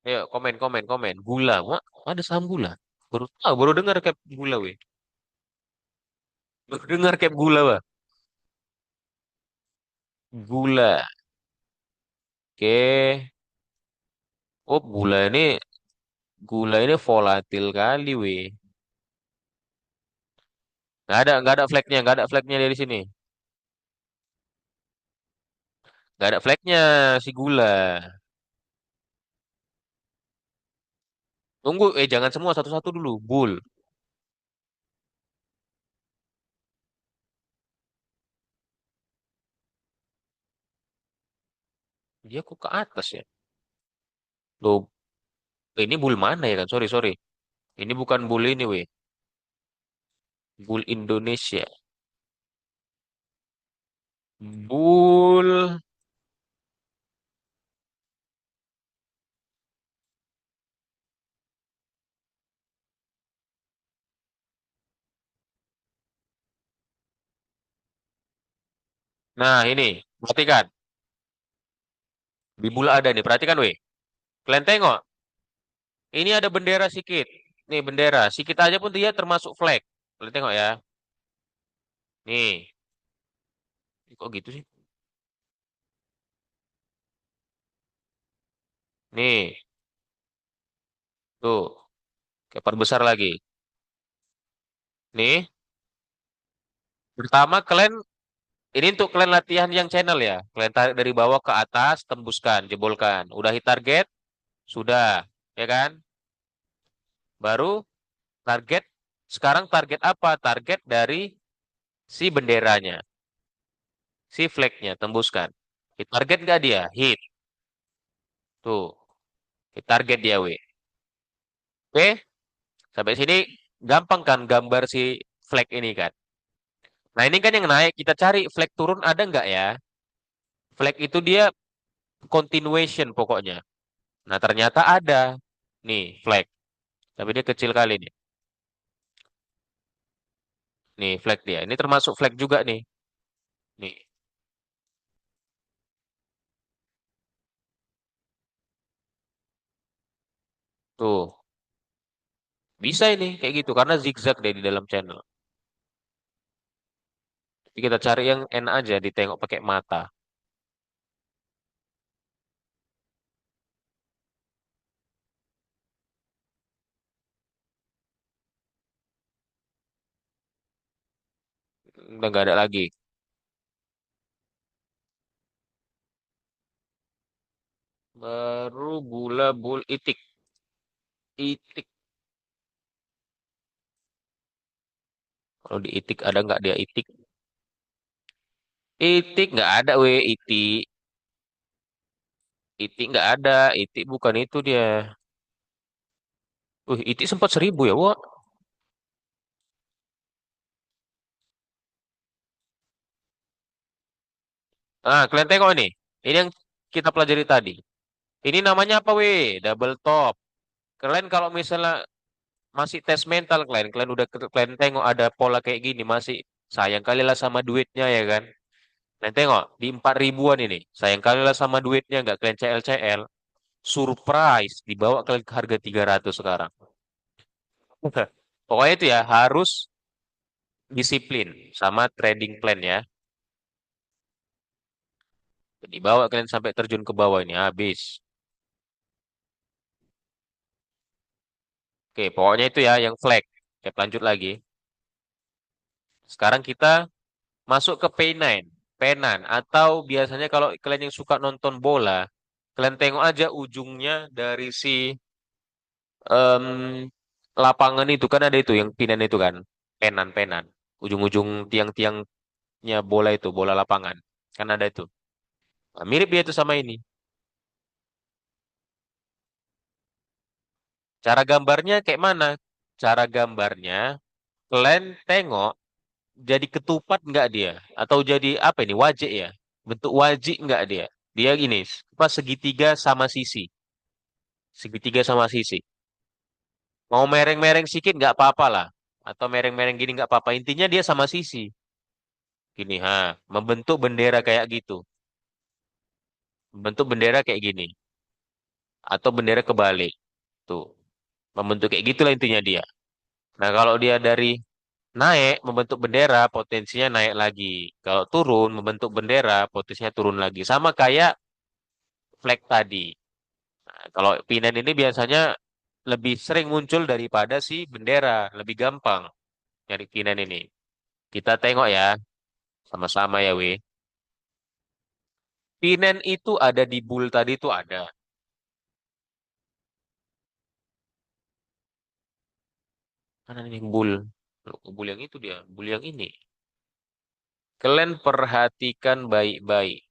Ayo, komen, komen, komen. Gula. Wah, ada saham gula. Baru tahu, baru dengar kayak gula, weh. Baru dengar kayak gula, wah. Gula. Oke. Oh, gula ini volatil kali, weh. Nggak ada flagnya, nggak ada flagnya dari sini. Nggak ada flagnya si gula. Tunggu, jangan semua satu-satu dulu. Bull. Dia kok ke atas ya? Loh, ini bull mana ya kan? Sorry, sorry. Ini bukan bull ini, weh. Bull Indonesia. Bull. Nah, ini. Perhatikan. Di bull ada nih. Perhatikan, weh. Kalian tengok. Ini ada bendera sikit. Nih, bendera. Sikit aja pun dia termasuk flag. Kalian tengok ya. Nih. Kok gitu sih? Nih. Tuh. Kepar besar lagi. Nih. Pertama, ini untuk kalian latihan yang channel ya. Kalian tarik dari bawah ke atas, tembuskan, jebolkan. Udah hit target? Sudah. Ya kan? Baru target. Sekarang target apa? Target dari si benderanya. Si flagnya, tembuskan. Hit target nggak dia? Hit. Tuh. Hit target dia, we. Oke? Sampai sini gampang kan gambar si flag ini kan? Nah ini kan yang naik. Kita cari flag turun ada nggak ya? Flag itu dia continuation pokoknya. Nah ternyata ada. Nih flag. Tapi dia kecil kali nih. Nih flag dia. Ini termasuk flag juga nih. Nih. Tuh. Bisa ini kayak gitu. Karena zigzag deh di dalam channel. Jadi kita cari yang enak aja. Ditengok pakai mata. Udah nggak ada lagi. Baru gula bul itik. Itik. Kalau di itik ada nggak dia itik? Itik nggak ada weh itik. Itik nggak ada. Itik bukan itu dia. Itik sempat 1.000 ya, Wak. Ah, kalian tengok ini. Ini yang kita pelajari tadi. Ini namanya apa, weh? Double top. Kalian kalau misalnya masih tes mental kalian, kalian tengok ada pola kayak gini, masih sayang kali lah sama duitnya ya kan. Kalian tengok di 4.000-an ini, sayang kali lah sama duitnya nggak kalian CL. Surprise dibawa kalian ke harga 300 sekarang. Pokoknya itu ya harus disiplin sama trading plan ya. Dibawa kalian sampai terjun ke bawah ini habis. Oke, pokoknya itu ya yang flag. Oke, lanjut lagi. Sekarang kita masuk ke P9, penan atau biasanya kalau kalian yang suka nonton bola, kalian tengok aja ujungnya dari si em, lapangan itu kan ada itu yang pinan itu kan, penan-penan, ujung-ujung tiang-tiangnya bola itu, bola lapangan, kan ada itu. Nah, mirip dia itu sama ini. Cara gambarnya kayak mana? Cara gambarnya, kalian tengok jadi ketupat nggak dia? Atau jadi apa ini? Wajik ya? Bentuk wajik nggak dia? Dia gini, pas segitiga sama sisi. Segitiga sama sisi. Mau mereng-mereng sedikit nggak apa-apa lah. Atau mereng-mereng gini nggak apa-apa. Intinya dia sama sisi. Gini, membentuk bendera kayak gitu. Membentuk bendera kayak gini. Atau bendera kebalik. Tuh. Membentuk kayak gitulah intinya dia. Nah, kalau dia dari naik membentuk bendera, potensinya naik lagi. Kalau turun membentuk bendera, potensinya turun lagi. Sama kayak flag tadi. Nah, kalau pindah ini biasanya lebih sering muncul daripada si bendera. Lebih gampang nyari pindah ini. Kita tengok ya, sama-sama ya, we. Pinen itu ada di bull tadi itu ada. Mana nih bull? Bull yang itu dia, bull yang ini. Kalian perhatikan baik-baik.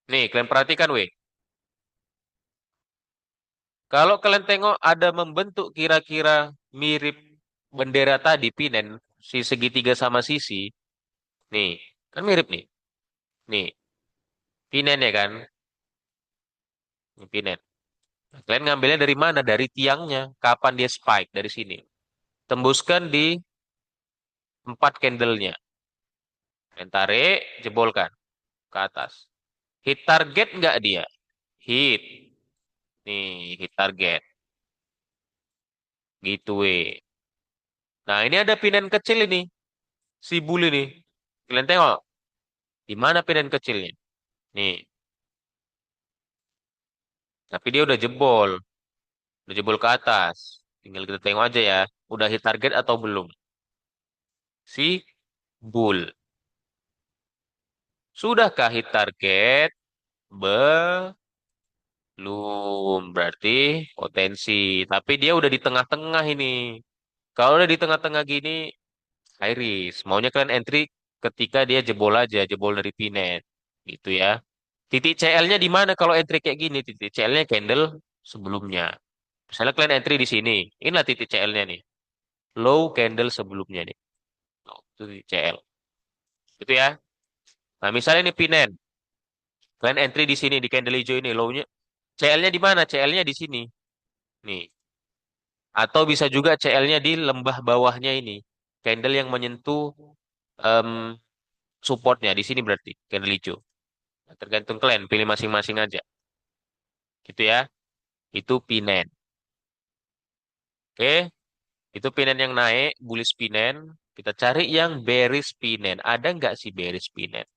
Nih, kalian perhatikan, we. Kalau kalian tengok ada membentuk kira-kira mirip bendera tadi, pinen, si segitiga sama sisi. Nih, kan mirip nih. Nih, pinen ya kan? Ini pinen. Nah, kalian ngambilnya dari mana? Dari tiangnya. Kapan dia spike dari sini? Tembuskan di 4 candlenya. Kalian tarik, jebolkan ke atas. Hit target nggak dia? Hit. Nih, hit target. Gitu, weh. Nah, ini ada pinen kecil ini. Si bull ini. Kalian tengok. Di mana pinen kecilnya? Nih. Tapi dia udah jebol. Udah jebol ke atas. Tinggal kita tengok aja ya. Udah hit target atau belum? Si bull. Sudahkah hit target? Belum. Berarti potensi. Tapi dia udah di tengah-tengah ini. Kalau udah di tengah-tengah gini, high risk. Maunya kalian entry ketika dia jebol aja, jebol dari pinet. Gitu ya. Titik CL-nya di mana kalau entry kayak gini? Titik CL-nya candle sebelumnya. Misalnya kalian entry di sini. Inilah titik CL-nya nih. Low candle sebelumnya nih. Oh, itu titik CL. Gitu ya. Nah, misalnya ini pinen. Kalian entry di sini di candle hijau ini. Low-nya. CL-nya di mana? CL-nya di sini. Nih. Atau bisa juga CL-nya di lembah bawahnya ini. Candle yang menyentuh em, supportnya. Di sini berarti. Candle hijau. Nah, tergantung kalian. Pilih masing-masing aja. Gitu ya. Itu pinen. Oke. Itu pinen yang naik. Bullish pinen. Kita cari yang bearish pinen. Ada nggak sih bearish pinen?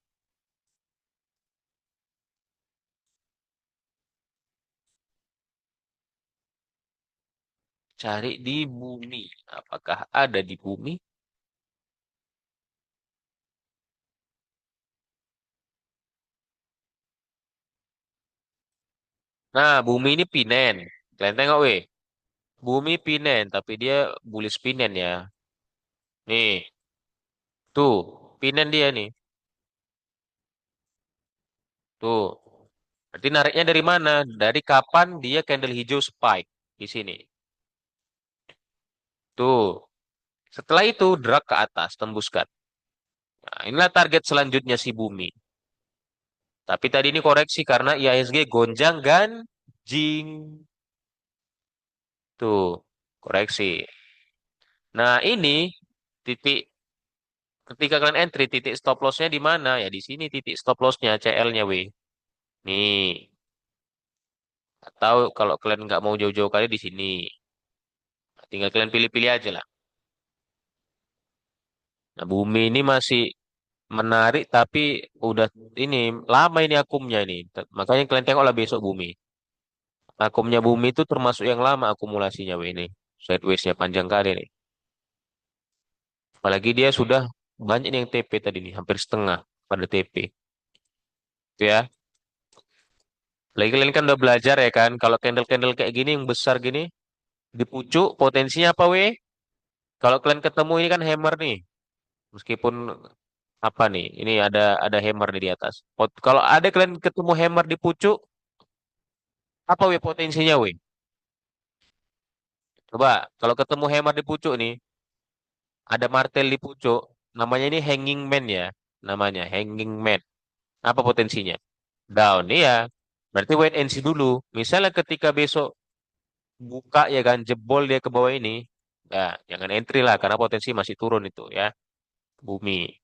Cari di bumi. Apakah ada di bumi? Nah, bumi ini pinen. Kalian tengok weh. Bumi pinen, tapi dia bullish pinen ya. Nih, tuh. Pinen dia nih. Tuh. Berarti nariknya dari mana? Dari kapan dia candle hijau spike di sini. Tuh. Setelah itu drag ke atas, tembuskan. Nah, inilah target selanjutnya si bumi. Tapi tadi ini koreksi karena IHSG gonjang ganjing. Tuh, koreksi. Nah, ini titik ketika kalian entry titik stop lossnya di mana? Ya di sini titik stop lossnya CL-nya W. Nih, atau kalau kalian nggak mau jauh-jauh kali di sini, tinggal kalian pilih-pilih aja lah. Nah, bumi ini masih menarik tapi udah ini lama ini akumnya ini. Makanya kalian tengoklah besok bumi. Akumnya bumi itu termasuk yang lama akumulasinya W ini. Sideways-nya panjang kali nih. Apalagi dia sudah banyak yang TP tadi nih, hampir setengah pada TP. Itu ya. Lagi kalian kan udah belajar ya kan, kalau candle-candle kayak gini yang besar gini, di pucuk potensinya apa weh? Kalau kalian ketemu ini kan hammer nih, meskipun apa nih, ini ada hammer nih di atas. Kalau ada kalian ketemu hammer di pucuk, apa weh potensinya weh? Coba, kalau ketemu hammer di pucuk nih, ada martel di pucuk, namanya ini hanging man ya, namanya hanging man. Apa potensinya? Down, iya. Berarti wait and see dulu. Misalnya ketika besok buka ya kan jebol dia ke bawah ini, ya jangan entry lah karena potensi masih turun itu ya bumi.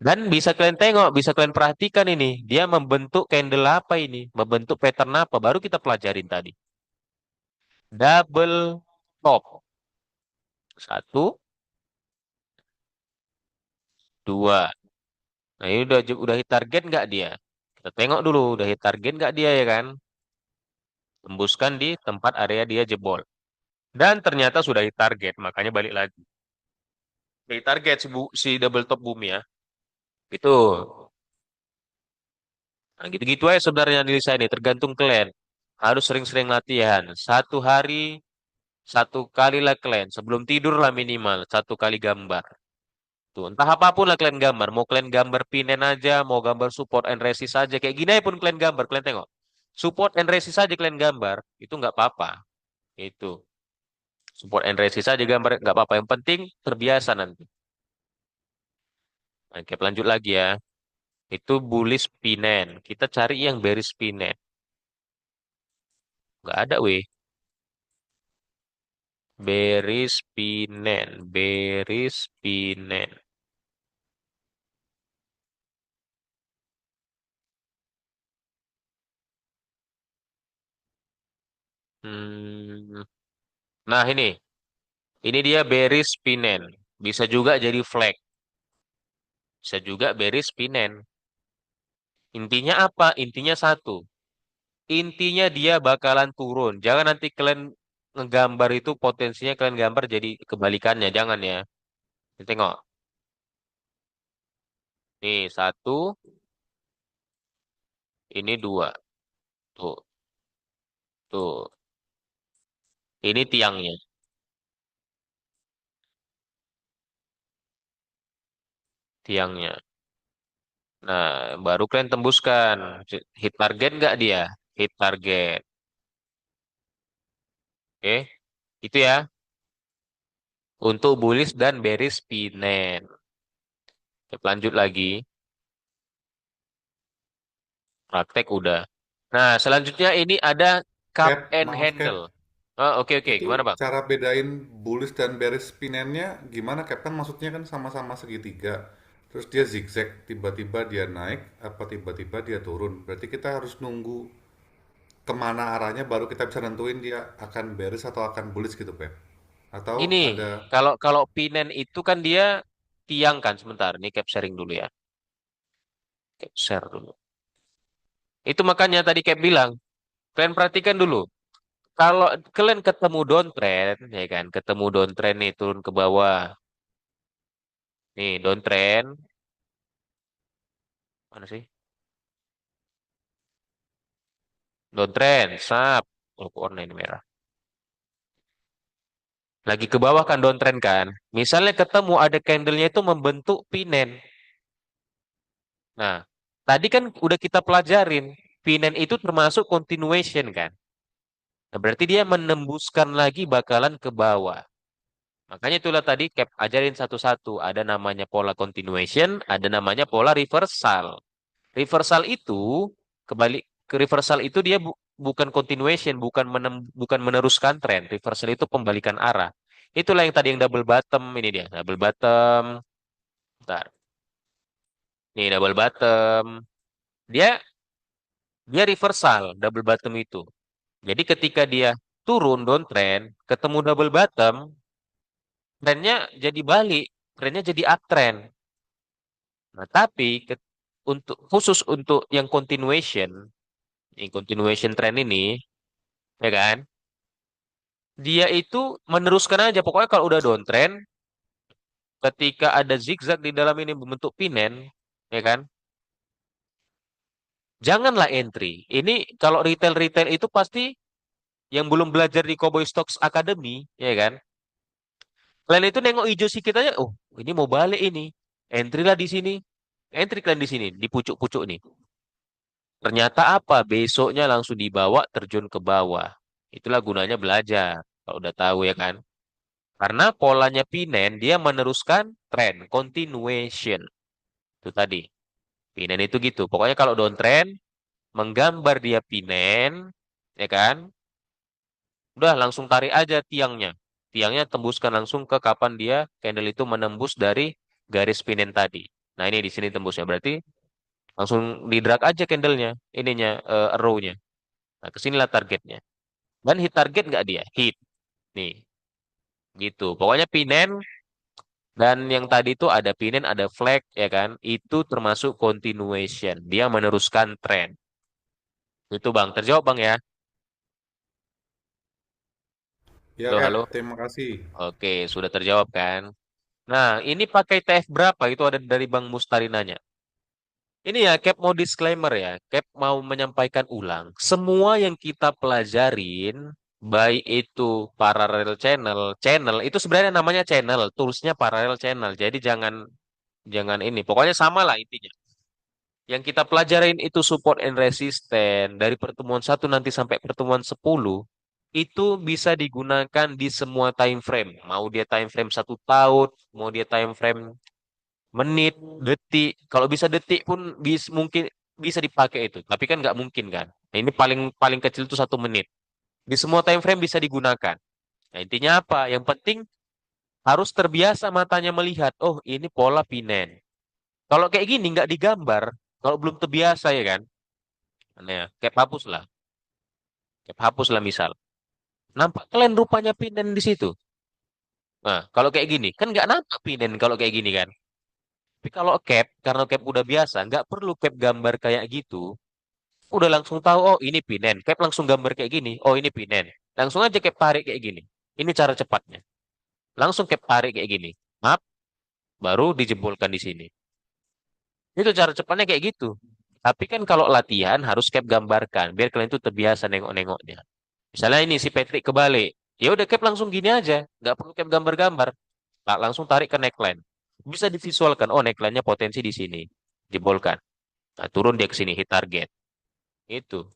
Dan bisa kalian tengok, bisa kalian perhatikan ini dia membentuk candle apa ini, membentuk pattern apa baru kita pelajarin tadi. Double top satu, dua. Nah ini udah hit target nggak dia? Kita tengok dulu udah hit target nggak dia ya kan? Tembuskan di tempat area dia jebol. Dan ternyata sudah hit target, makanya balik lagi. Hit target si double top bumi ya. Itu. Nah, gitu-gitu aja sebenarnya analisa ini, tergantung kalian. Harus sering-sering latihan. Satu hari, satu kali lah kalian. Sebelum tidur lah minimal, satu kali gambar. Tuh, entah apapun lah kalian gambar. Mau kalian gambar pinen aja, mau gambar support and resist aja. Kayak gini aja pun kalian gambar, kalian tengok. Support and resist aja kalian gambar, itu nggak apa-apa. Itu. Support and resist aja gambar, nggak apa-apa. Yang penting terbiasa nanti. Oke, lanjut lagi ya. Itu bullish pinen. Kita cari yang bearish pinen. Nggak ada, weh. Beris Pinen, Beris Pinen. Hmm. Nah ini dia Beris Pinen. Bisa juga jadi flag, bisa juga Beris Pinen. Intinya apa? Intinya satu. Intinya dia bakalan turun. Jangan nanti kalian ngegambar itu potensinya kalian gambar jadi kebalikannya. Jangan ya. Ini tengok. Nih satu, ini dua. Tuh, tuh. Ini tiangnya, tiangnya. Nah, baru kalian tembuskan. Hit target nggak dia? Hit target. Oke, itu ya. Untuk bullish dan bearish pinen. Oke, lanjut lagi. Praktek udah. Nah, selanjutnya ini ada cup Cap, and maaf Cap. handle. Oh, oke, oke. Itu Gimana, Bang? cara bedain bullish dan bearish pinennya gimana Cap? Kan maksudnya kan sama-sama segitiga. Terus dia zigzag, tiba-tiba dia naik, apa tiba-tiba dia turun. Berarti kita harus nunggu kemana arahnya baru kita bisa nentuin dia akan bearish atau akan bullish gitu, Pep. Atau Gini, ada kalau kalau pinen itu kan dia tiang kan sebentar. Ini cap sharing dulu ya. Cap share dulu. Itu makanya tadi cap bilang, kalian perhatikan dulu. Kalau kalian ketemu downtrend, ya kan, ketemu downtrend nih turun ke bawah. Nih, downtrend. Mana sih? Downtrend, sap. Oh, kok warna ini merah. Lagi ke bawah kan downtrend kan. Misalnya ketemu ada candlenya itu membentuk pinen. Nah, tadi kan udah kita pelajarin. Pinen itu termasuk continuation kan. Nah, berarti dia menembuskan lagi bakalan ke bawah. Makanya itulah tadi Cap ajarin satu-satu. Ada namanya pola continuation, ada namanya pola reversal. Reversal itu kembali ke reversal itu dia bukan continuation, bukan meneruskan tren. Reversal itu pembalikan arah. Itulah yang tadi yang double bottom ini dia, double bottom. Bentar. Nih double bottom. Dia dia reversal double bottom itu. Jadi ketika dia turun downtrend, ketemu double bottom, trennya jadi balik, trennya jadi uptrend. Nah, tapi untuk khusus untuk yang continuation trend ini, ya kan? Dia itu meneruskan aja. Pokoknya kalau udah downtrend, ketika ada zigzag di dalam ini membentuk pinen, ya kan? Janganlah entry. Ini kalau retail-retail itu pasti yang belum belajar di Cowboy Stocks Academy, ya kan? Kalian itu nengok hijau sedikit aja, oh ini mau balik ini. Entry lah di sini. Entry kalian di sini, di pucuk-pucuk nih. Ternyata apa? Besoknya langsung dibawa terjun ke bawah. Itulah gunanya belajar. Kalau udah tahu ya kan. Karena polanya Pinen dia meneruskan tren, continuation. Itu tadi. Pinen itu gitu. Pokoknya kalau downtrend, menggambar dia Pinen, ya kan? Udah langsung tarik aja tiangnya. Tiangnya tembuskan langsung ke kapan dia candle itu menembus dari garis Pinen tadi. Nah ini di sini tembusnya. Berarti langsung di drag aja candlenya, ininya, arrow-nya. Nah kesinilah targetnya. Dan hit target nggak dia? Hit. Nih, gitu. Pokoknya Pinen dan yang tadi itu ada pinen, ada flag, ya kan? Itu termasuk continuation. Dia meneruskan tren. Itu Bang, terjawab Bang ya? Ya, Halo, Cap, halo. terima kasih. Oke, sudah terjawab kan? Nah, ini pakai TF berapa? Itu ada dari Bang Mustari nanya. Ini ya, Cap mau disclaimer ya. Cap mau menyampaikan ulang. Semua yang kita pelajarin, baik itu parallel channel, channel itu sebenarnya namanya channel, toolsnya parallel channel. Jadi jangan jangan ini. Pokoknya sama lah intinya. Yang kita pelajarin itu support and resistance dari pertemuan satu nanti sampai pertemuan 10 itu bisa digunakan di semua time frame. Mau dia time frame 1 tahun, mau dia time frame menit, detik. Kalau bisa detik pun mungkin bisa dipakai itu. Tapi kan nggak mungkin kan. Nah, ini paling paling kecil itu 1 menit. Di semua time frame bisa digunakan. Nah, intinya apa? Yang penting harus terbiasa matanya melihat. Oh, ini pola pinen. Kalau kayak gini nggak digambar, kalau belum terbiasa ya kan. Nah, ya, kayak hapus lah. Kayak hapus lah misal. Nampak kalian rupanya pinen di situ. Nah, kalau kayak gini, kan nggak nampak pinen kalau kayak gini kan. Tapi kalau cap, karena cap udah biasa, nggak perlu cap gambar kayak gitu. Udah langsung tahu, oh ini pinen. Cap langsung gambar kayak gini, oh ini pinen. Langsung aja cap tarik kayak gini. Ini cara cepatnya. Langsung cap tarik kayak gini. Maaf, baru dijebolkan di sini. Itu cara cepatnya kayak gitu. Tapi kan kalau latihan harus cap gambarkan, biar kalian itu terbiasa nengok-nengoknya. Misalnya ini si Patrick kebalik. Ya udah cap langsung gini aja, nggak perlu cap gambar-gambar. Langsung tarik ke neckline. Bisa divisualkan, oh neckline-nya potensi di sini. Jebolkan. Nah, turun dia ke sini hit target. Itu.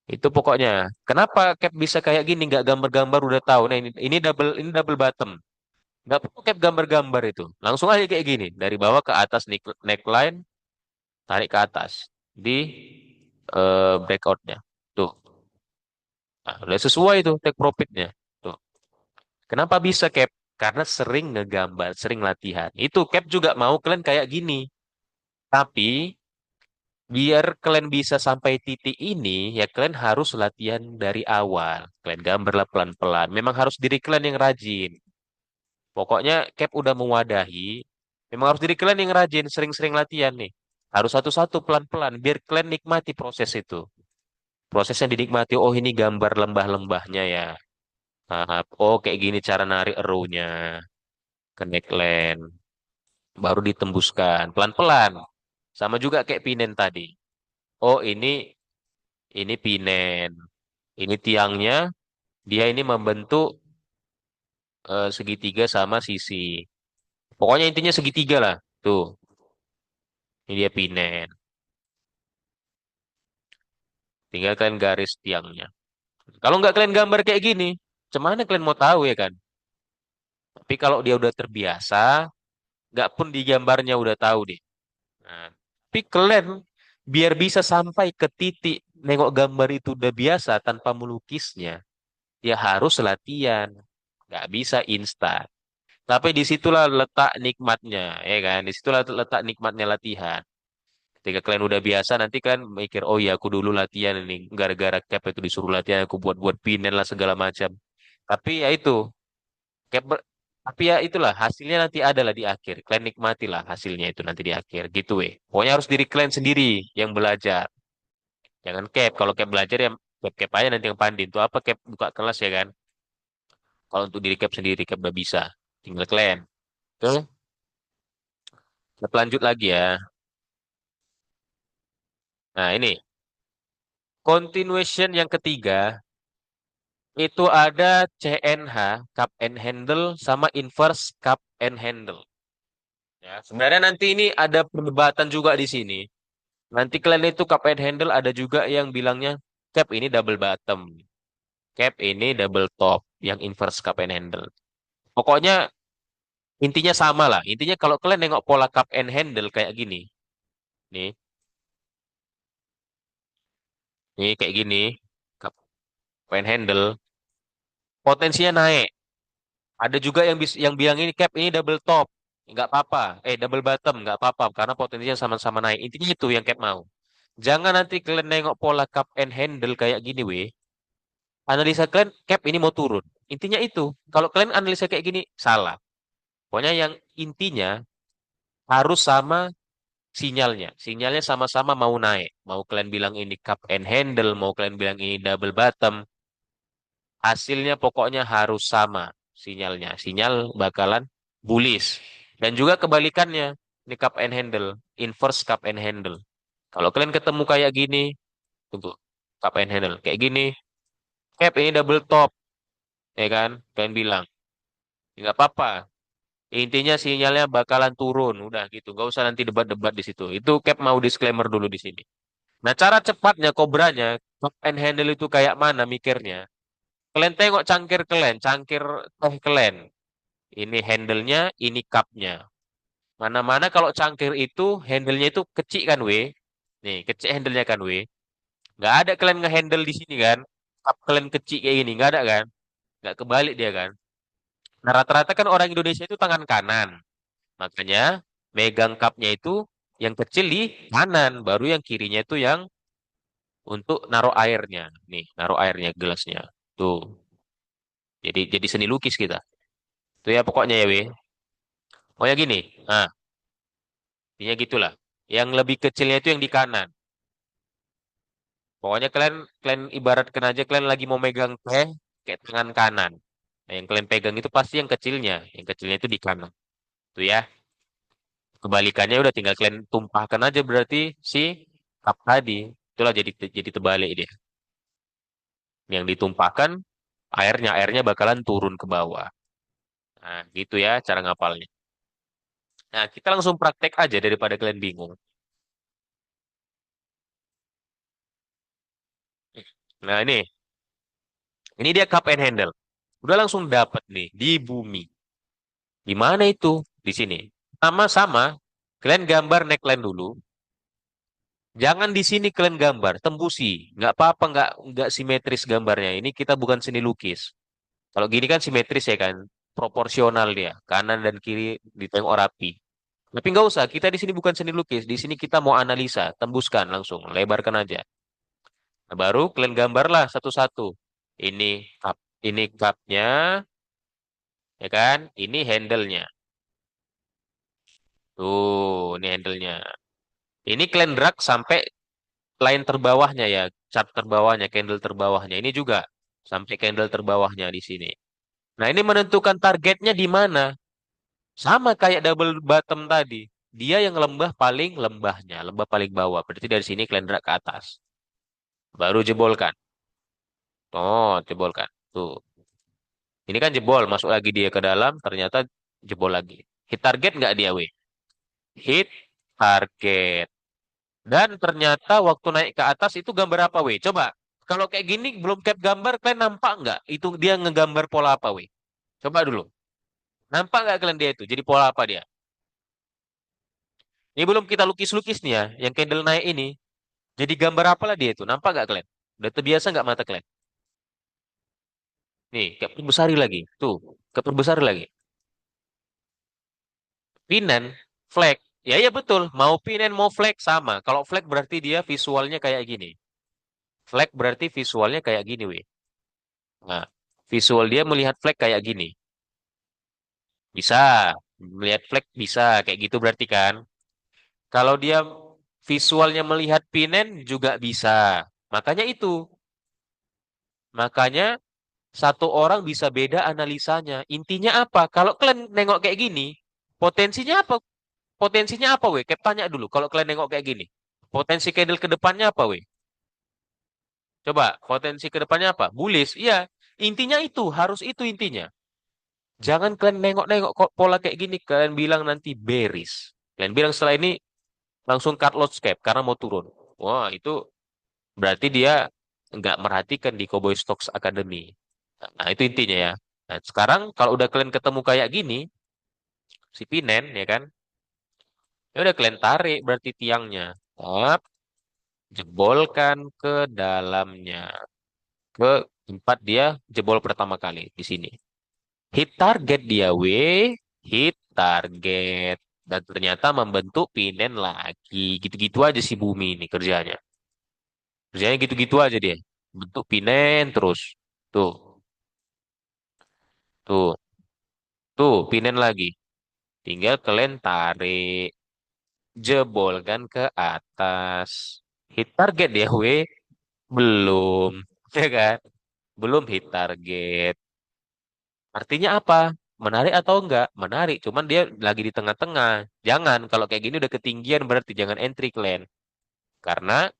Itu pokoknya. Kenapa cap bisa kayak gini nggak gambar-gambar udah tahu. Nah, ini double bottom. Nggak perlu cap gambar-gambar itu. Langsung aja kayak gini, dari bawah ke atas neckline, tarik ke atas di breakoutnya. Tuh. Nah, udah sesuai tuh take profitnya. Tuh. Kenapa bisa cap? Karena sering ngegambar, sering latihan. Itu cap juga mau kalian kayak gini. Tapi biar kalian bisa sampai titik ini, ya kalian harus latihan dari awal. Kalian gambarlah pelan-pelan. Memang harus diri kalian yang rajin. Pokoknya cap udah mewadahi. Memang harus diri kalian yang rajin, sering-sering latihan nih. Harus satu-satu pelan-pelan, biar kalian nikmati proses itu. Proses yang dinikmati, oh ini gambar lembah-lembahnya ya. Oh kayak gini cara narik erunya ke neckline. Baru ditembuskan pelan-pelan. Sama juga kayak pinen tadi. Oh ini pinen. Ini tiangnya, dia ini membentuk segitiga sama sisi. Pokoknya intinya segitiga lah. Tuh, ini dia pinen. Tinggal kalian garis tiangnya. Kalau nggak kalian gambar kayak gini, cuman kalian mau tahu ya kan? Tapi kalau dia udah terbiasa, nggak pun di gambarnya udah tahu deh. Nah, tapi kalian biar bisa sampai ke titik nengok gambar itu udah biasa tanpa melukisnya, ya harus latihan. Nggak bisa instan. Tapi disitulah letak nikmatnya, ya kan? Disitulah letak nikmatnya latihan. Ketika kalian udah biasa, nanti kalian mikir, oh ya aku dulu latihan ini. Gara-gara cap itu disuruh latihan, aku buat-buat pinen lah segala macam. Tapi ya itu, cap tapi ya itulah hasilnya nanti ada lah di akhir. Kalian nikmatilah hasilnya itu nanti di akhir, gitu weh. Pokoknya harus diri kalian sendiri yang belajar. Jangan cap. Kalau cap belajar ya cap-cap aja nanti yang pandai. Itu apa cap buka kelas ya kan? Kalau untuk diri cap sendiri, cap udah bisa. Tinggal kalian. Oke, kita lanjut lagi ya. Nah ini, continuation yang ketiga, itu ada CNH, cup and handle, sama inverse cup and handle. Ya, sebenarnya nanti ini ada perdebatan juga di sini. Nanti kalian itu cup and handle ada juga yang bilangnya cap ini double bottom, cap ini double top, yang inverse cup and handle. Pokoknya intinya sama lah. Intinya kalau kalian nengok pola cup and handle kayak gini, nih, nih kayak gini, cup and handle, potensinya naik. Ada juga yang bilang ini cap ini double top, nggak apa-apa. Double bottom nggak apa-apa karena potensinya sama-sama naik. Intinya itu yang cap mau. Jangan nanti kalian nengok pola cup and handle kayak gini, weh. Analisa kalian cap ini mau turun. Intinya itu. Kalau kalian analisa kayak gini salah. Pokoknya yang intinya harus sama sinyalnya. Sinyalnya sama-sama mau naik. Mau kalian bilang ini cup and handle, mau kalian bilang ini double bottom, hasilnya pokoknya harus sama sinyalnya. Sinyal bakalan bullish. Dan juga kebalikannya, ini cup and handle, inverse cup and handle. Kalau kalian ketemu kayak gini, tunggu, cup and handle kayak gini, cap ini double top, ya kan? Kalian bilang, "Ya, nggak apa-apa. Intinya sinyalnya bakalan turun, udah gitu. Nggak usah nanti debat-debat di situ. Itu cap mau disclaimer dulu di sini. Nah, cara cepatnya kobranya, cup and handle itu kayak mana mikirnya? Kalian tengok cangkir kalian, cangkir teh kalian. Ini handle-nya, ini cup-nya. Mana-mana kalau cangkir itu, handle-nya itu kecil kan, we. Nih, kecil handle-nya kan, we. Nggak ada kalian nge-handle di sini kan. Cup kalian kecil kayak gini, nggak ada kan. Nggak kebalik dia kan. Nah, rata-rata kan orang Indonesia itu tangan kanan. Makanya, megang cup-nya itu yang kecil di kanan. Baru yang kirinya itu yang untuk naruh airnya. Nih, naruh airnya gelasnya. Tuh. Jadi seni lukis kita. Tuh ya pokoknya ya, we. Oh ya gini. Nah, intinya gitulah. Yang lebih kecilnya itu yang di kanan. Pokoknya kalian kalian ibaratkan aja kalian lagi mau megang teh kayak tangan kanan. Nah, yang kalian pegang itu pasti yang kecilnya. Yang kecilnya itu di kanan. Tuh ya. Kebalikannya udah tinggal kalian tumpahkan aja berarti si cup tadi. Itulah jadi terbalik dia. Yang ditumpahkan airnya bakalan turun ke bawah. Nah, gitu ya cara ngapalnya. Nah, kita langsung praktek aja daripada kalian bingung. Nah, ini dia cup and handle. Udah langsung dapat nih di bumi. Di mana itu? Di sini. Sama-sama, kalian gambar neckline dulu. Jangan di sini kalian gambar, tembusi. Nggak apa-apa, nggak simetris gambarnya. Ini kita bukan seni lukis. Kalau gini kan simetris ya kan, proporsional dia, kanan dan kiri ditengok rapi. Tapi nggak usah, kita di sini bukan seni lukis. Di sini kita mau analisa, tembuskan langsung, lebarkan aja. Nah, baru kalian gambarlah satu-satu. Ini cup, ini cupnya, ya kan? Ini handle-nya. Tuh, ini handle-nya. Ini kalian drag sampai line terbawahnya ya, chart terbawahnya, candle terbawahnya. Ini juga sampai candle terbawahnya di sini. Nah, ini menentukan targetnya di mana. Sama kayak double bottom tadi. Dia yang lembah paling lembahnya, lembah paling bawah. Berarti dari sini kalian drag ke atas. Baru jebolkan. Oh, jebolkan. Tuh. Ini kan jebol, masuk lagi dia ke dalam, ternyata jebol lagi. Hit target nggak dia, weh? Hit target. Dan ternyata waktu naik ke atas itu gambar apa, weh? Coba. Kalau kayak gini belum cap gambar, kalian nampak nggak? Itu dia ngegambar pola apa, weh? Coba dulu. Nampak nggak kalian dia itu? Jadi pola apa dia? Ini belum kita lukis-lukis nih ya, yang candle naik ini. Jadi gambar apalah dia itu? Nampak nggak kalian? Udah terbiasa nggak mata kalian? Nih, kayak perbesari lagi. Tuh, kayak perbesari lagi. Pinan, flag. Ya, ya betul. Mau pinan, mau flag sama. Kalau flag berarti dia visualnya kayak gini. Flag berarti visualnya kayak gini, weh. Nah, visual dia melihat flag kayak gini. Bisa. Melihat flag bisa. Kayak gitu berarti kan. Kalau dia visualnya melihat pinan juga bisa. Makanya itu. Makanya satu orang bisa beda analisanya. Intinya apa? Kalau kalian nengok kayak gini, potensinya apa? Potensinya apa, weh? Kayak tanya dulu. Kalau kalian nengok kayak gini, potensi candle ke depannya apa, weh? Coba, potensi ke depannya apa? Bullish. Iya, intinya itu. Harus itu intinya. Jangan kalian nengok-nengok kok pola kayak gini. Kalian bilang nanti bearish. Kalian bilang setelah ini langsung cut loss cap karena mau turun. Wah, itu berarti dia nggak merhatikan di Cowboy Stocks Academy. Nah, itu intinya ya. Nah, sekarang kalau udah kalian ketemu kayak gini, si Pinen, ya kan? Ya udah kalian tarik berarti tiangnya. Tap, jebolkan ke dalamnya. Ke tempat dia jebol pertama kali di sini. Hit target dia, hit target. Dan ternyata membentuk Pinen lagi. Gitu-gitu aja si bumi ini kerjanya. Kerjanya gitu-gitu aja dia. Bentuk Pinen terus. Tuh, tuh, tuh, Pinen lagi. Tinggal kalian tarik. Jebolkan ke atas. Hit target ya, belum. Ya kan? Belum hit target. Artinya apa? Menarik atau enggak? Menarik, cuman dia lagi di tengah-tengah. Jangan, kalau kayak gini udah ketinggian berarti jangan entry kalian. Karena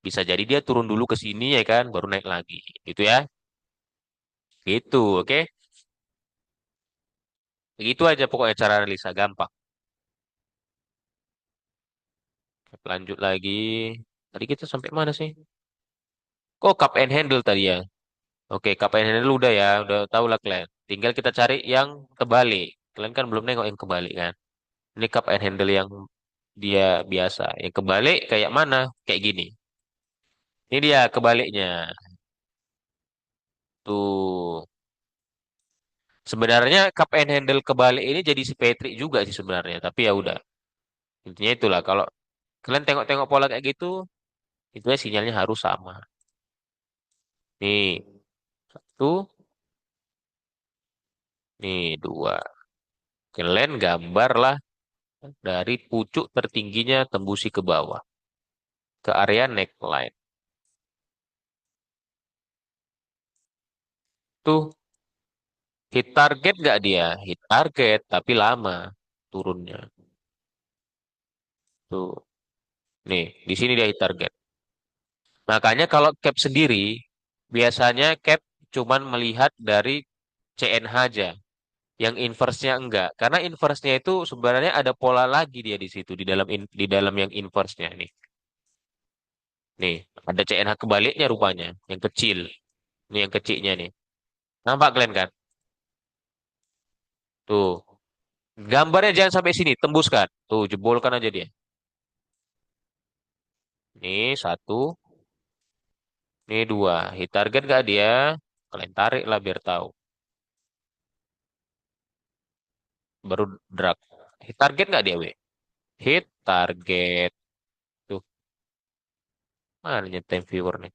bisa jadi dia turun dulu ke sini ya kan, baru naik lagi. Gitu ya. Gitu, oke? Begitu aja pokoknya cara analisa, gampang. Lanjut lagi. Tadi kita sampai mana sih? Oh, cup and handle tadi ya. Oke, cup and handle udah ya, udah tahu lah kalian. Tinggal kita cari yang kebalik. Kalian kan belum nengok yang kebalik kan. Ini cup and handle yang dia biasa. Yang kebalik kayak mana? Kayak gini. Ini dia kebaliknya. Tuh. Sebenarnya cup and handle kebalik ini jadi si Patrick juga sih sebenarnya. Tapi ya udah. Intinya itulah. Kalau kalian tengok-tengok pola kayak gitu, itu sinyalnya harus sama. Nih, satu. Nih, dua. Kalian gambar lah dari pucuk tertingginya tembusi ke bawah. Ke area neckline. Tuh, hit target nggak dia? Hit target, tapi lama turunnya. Tuh, nih, di sini dia hit target. Makanya kalau cap sendiri, biasanya cap cuman melihat dari CNH aja. Yang inverse-nya enggak. Karena inverse-nya itu sebenarnya ada pola lagi dia di situ, di dalam yang inverse-nya nih. Nih, ada CNH kebaliknya rupanya, yang kecil. Ini yang kecilnya nih. Nampak kalian kan? Tuh. Gambarnya jangan sampai sini, tembuskan. Tuh, jebolkan aja dia. Nih, satu. Nih, dua. Hit target gak dia? Kalian tarik lah biar tahu. Baru drag. Hit target gak dia, Hit target. Tuh, mana nih time viewer nih?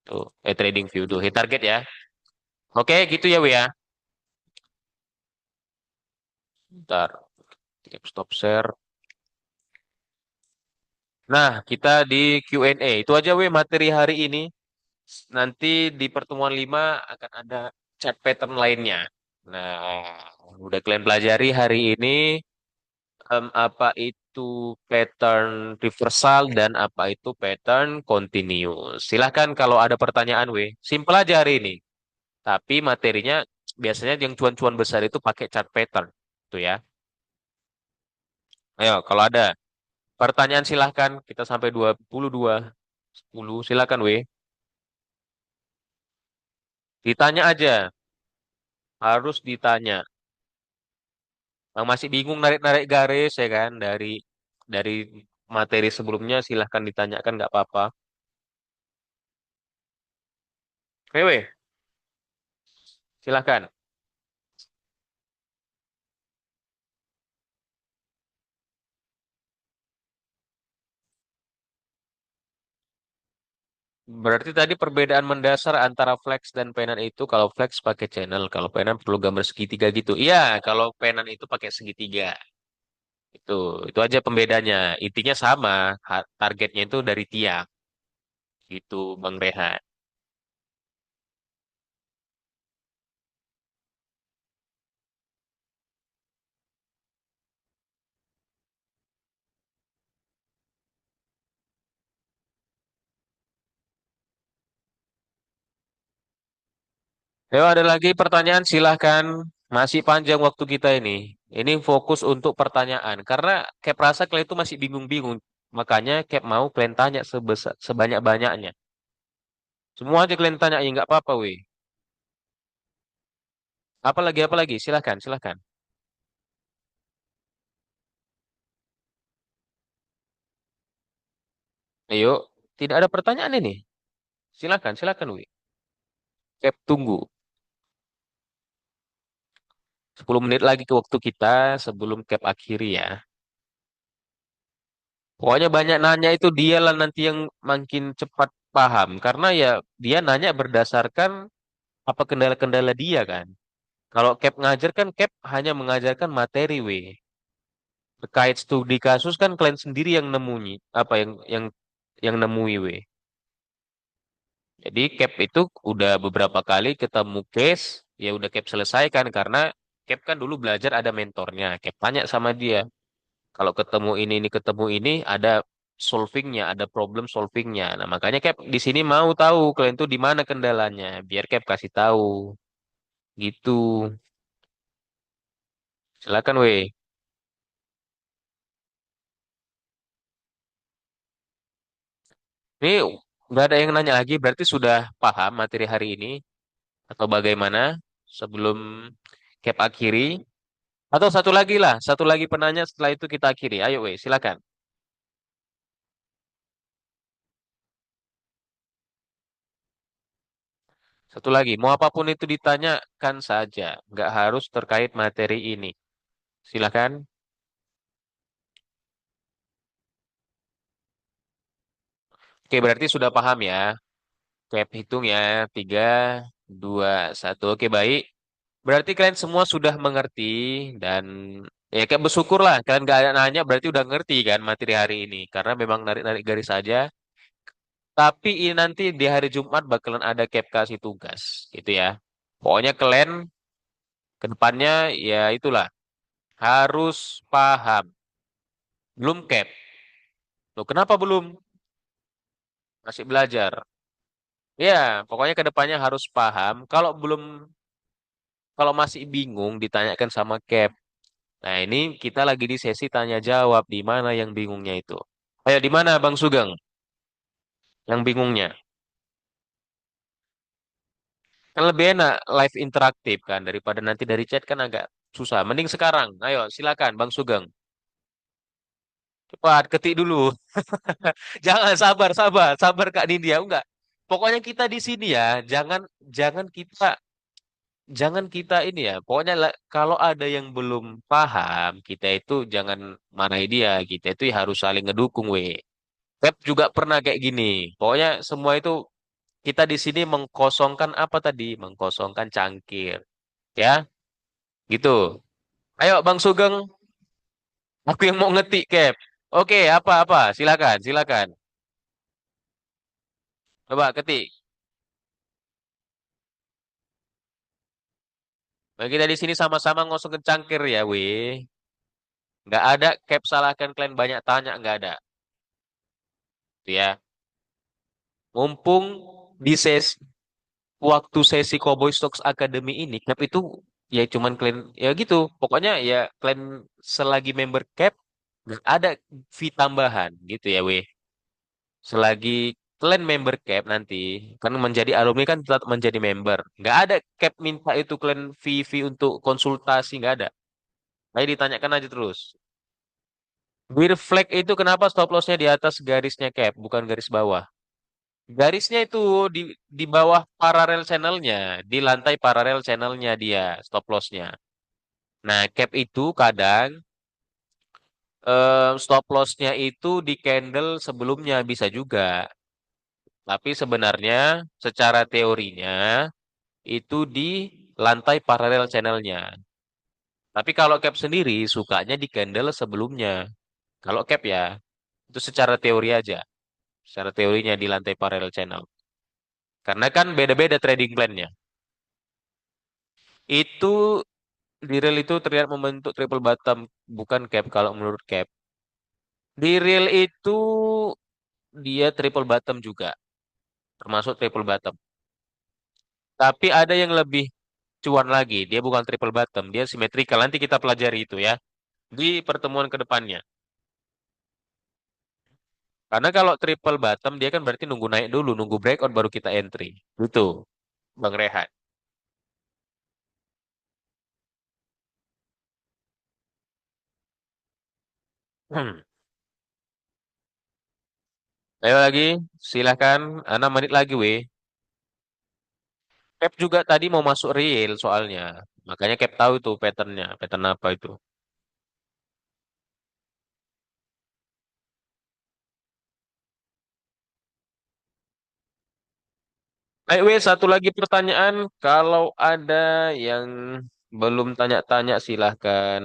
Tuh, trading view tuh. Hit target ya. Oke, gitu ya, ya. Ntar, stop share. Nah, kita di Q&A. Itu aja weh materi hari ini. Nanti di pertemuan 5 akan ada chat pattern lainnya. Nah, udah kalian pelajari hari ini apa itu pattern reversal dan apa itu pattern continuous. Silahkan kalau ada pertanyaan, weh. Simpel aja hari ini. Tapi materinya biasanya yang cuan-cuan besar itu pakai chart pattern. Tuh ya. Ayo, kalau ada pertanyaan silahkan. Kita sampai 22, 10. Silahkan, weh. Ditanya aja. Harus ditanya. Yang masih bingung narik-narik garis ya kan dari materi sebelumnya silahkan ditanyakan nggak apa-apa. Oke, weh. Silahkan. Berarti tadi perbedaan mendasar antara flex dan penan itu kalau flex pakai channel, kalau penan perlu gambar segitiga gitu. Iya, kalau penan itu pakai segitiga. Itu itu aja pembedanya. Intinya sama, targetnya itu dari tiang. Gitu, Bang Rehan. Yo, ada lagi pertanyaan silahkan. Masih panjang waktu kita ini. Ini fokus untuk pertanyaan. Karena Cap rasa kalian itu masih bingung-bingung. Makanya Cap mau kalian tanya sebanyak-banyaknya. Semua aja kalian tanya, ya nggak apa-apa, weh. Apa lagi? Silahkan, silahkan. Ayo, tidak ada pertanyaan ini. Silahkan, silahkan, weh. Cap tunggu. 10 menit lagi ke waktu kita sebelum Cap akhiri ya. Pokoknya banyak nanya itu dia lah nanti yang makin cepat paham. Karena ya dia nanya berdasarkan apa kendala-kendala dia kan. Kalau Cap ngajar kan Cap hanya mengajarkan materi terkait studi kasus kan kalian sendiri yang nemuin apa yang nemui Jadi Cap itu udah beberapa kali ketemu case ya udah Cap selesaikan karena Cap kan dulu belajar ada mentornya. Cap tanya sama dia kalau ketemu ini ada solvingnya, ada problem solvingnya. Nah makanya Cap di sini mau tahu kalian tuh di mana kendalanya biar Cap kasih tahu gitu. Silakan Ini nggak ada yang nanya lagi, berarti sudah paham materi hari ini atau bagaimana sebelum cap akhiri? Atau satu lagi lah, satu lagi penanya setelah itu kita akhiri. Ayo, silakan. Satu lagi, mau apapun itu ditanyakan saja, nggak harus terkait materi ini. Silakan. Oke, berarti sudah paham ya. Cap hitung ya, 3, 2, 1. Oke, baik. Berarti kalian semua sudah mengerti dan ya kayak bersyukur lah kalian gak ada nanya berarti udah ngerti kan materi hari ini karena memang narik-narik garis saja. Tapi ini nanti di hari Jumat bakalan ada cap kasih tugas gitu ya. Pokoknya kalian ke depannya ya itulah harus paham. Belum cap. Loh, kenapa belum? Masih belajar. Ya, pokoknya ke depannya harus paham. Kalau masih bingung ditanyakan sama cap. Nah, ini kita lagi di sesi tanya jawab di mana yang bingungnya itu. Ayo di mana Bang Sugeng yang bingungnya? Kan lebih enak live interaktif kan daripada nanti dari chat kan agak susah. Mending sekarang. Ayo silakan Bang Sugeng. Cepat ketik dulu. Jangan sabar Kak Nindya enggak. Pokoknya kita di sini ya, jangan kita ini ya. Pokoknya kalau ada yang belum paham, kita itu jangan marahi dia. Kita itu ya harus saling ngedukung Pep juga pernah kayak gini. Pokoknya semua itu kita di sini mengkosongkan apa tadi? Mengkosongkan cangkir. Ya, gitu. Ayo Bang Sugeng, aku yang mau ngetik, Cap. Oke, apa-apa? Silakan, silakan. Coba ketik. Nah, kita di sini sama-sama ngosong kencangkir ya, weh. Nggak ada cap salahkan kalian banyak tanya, nggak ada. Tuh ya. Mumpung di waktu sesi Cowboy Stocks Academy ini, cap itu ya cuman kalian, ya gitu. Pokoknya ya kalian selagi member cap, nggak ada fee tambahan gitu ya, weh. Selagi kalian member cap nanti, kan menjadi alumni kan tetap menjadi member. Nggak ada cap minta itu kalian fee untuk konsultasi, nggak ada. Ayo ditanyakan aja terus. With flag itu kenapa stop lossnya di atas garisnya cap, bukan garis bawah? Garisnya itu di bawah paralel channelnya, di lantai paralel channelnya dia stop lossnya. Nah, cap itu kadang stop lossnya itu di candle sebelumnya bisa juga. Tapi sebenarnya secara teorinya itu di lantai paralel channelnya. Tapi kalau cap sendiri sukanya di candle sebelumnya. Kalau cap ya, itu secara teori aja. Secara teorinya di lantai parallel channel. Karena kan beda-beda trading plan-nya. Itu di real itu terlihat membentuk triple bottom, bukan cap kalau menurut cap. Di real itu dia triple bottom juga, termasuk triple bottom. Tapi ada yang lebih cuan lagi, dia bukan triple bottom, dia simetrikal. Nanti kita pelajari itu ya di pertemuan kedepannya. Karena kalau triple bottom dia kan berarti nunggu naik dulu, nunggu breakout baru kita entry. Gitu, Bang Rehat. Ayo lagi, silahkan. 6 menit lagi, weh. Cap juga tadi mau masuk real soalnya. Makanya Cap tahu tuh patternnya. Pattern apa itu. Ayo, weh, satu lagi pertanyaan. Kalau ada yang belum tanya-tanya, silahkan.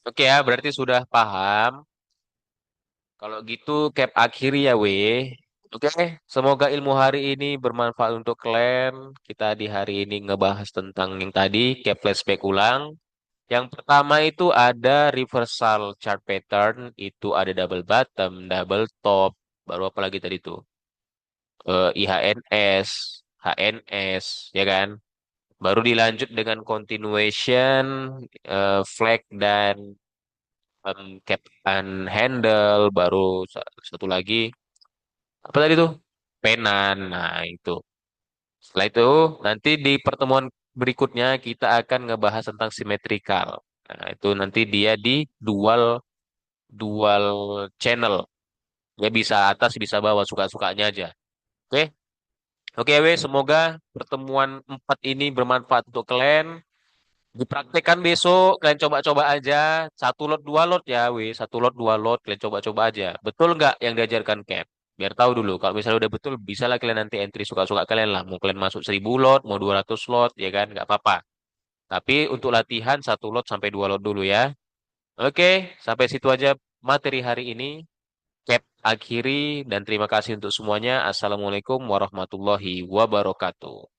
Oke ya, berarti sudah paham. Kalau gitu, Cap akhiri ya, weh. Oke, semoga ilmu hari ini bermanfaat untuk kalian. Kita di hari ini ngebahas tentang yang tadi, Cap flashback ulang. Yang pertama itu ada reversal chart pattern, itu ada double bottom, double top, baru apa lagi tadi tuh? IHNS, HNS, ya kan? Baru dilanjut dengan continuation, flag dan cap and handle, baru satu lagi apa tadi tuh? Penan. Nah, itu. Setelah itu nanti di pertemuan berikutnya kita akan ngebahas tentang simetrikal. Nah, itu nanti dia di dual dual channel. Ya bisa atas, bisa bawah, suka-sukanya aja. Oke? Oke, weh, semoga pertemuan 4 ini bermanfaat untuk kalian. Dipraktekkan besok, kalian coba-coba aja. Satu lot, dua lot ya, weh. Satu lot, dua lot, kalian coba-coba aja. Betul nggak yang diajarkan Cap? Biar tahu dulu. Kalau misalnya udah betul, bisa lah kalian nanti entry suka-suka kalian lah. Mau kalian masuk 1.000 lot, mau 200 lot, ya kan? Nggak apa-apa. Tapi untuk latihan, satu lot sampai dua lot dulu ya. Oke, sampai situ aja materi hari ini. Cap akhiri dan terima kasih untuk semuanya. Assalamualaikum warahmatullahi wabarakatuh.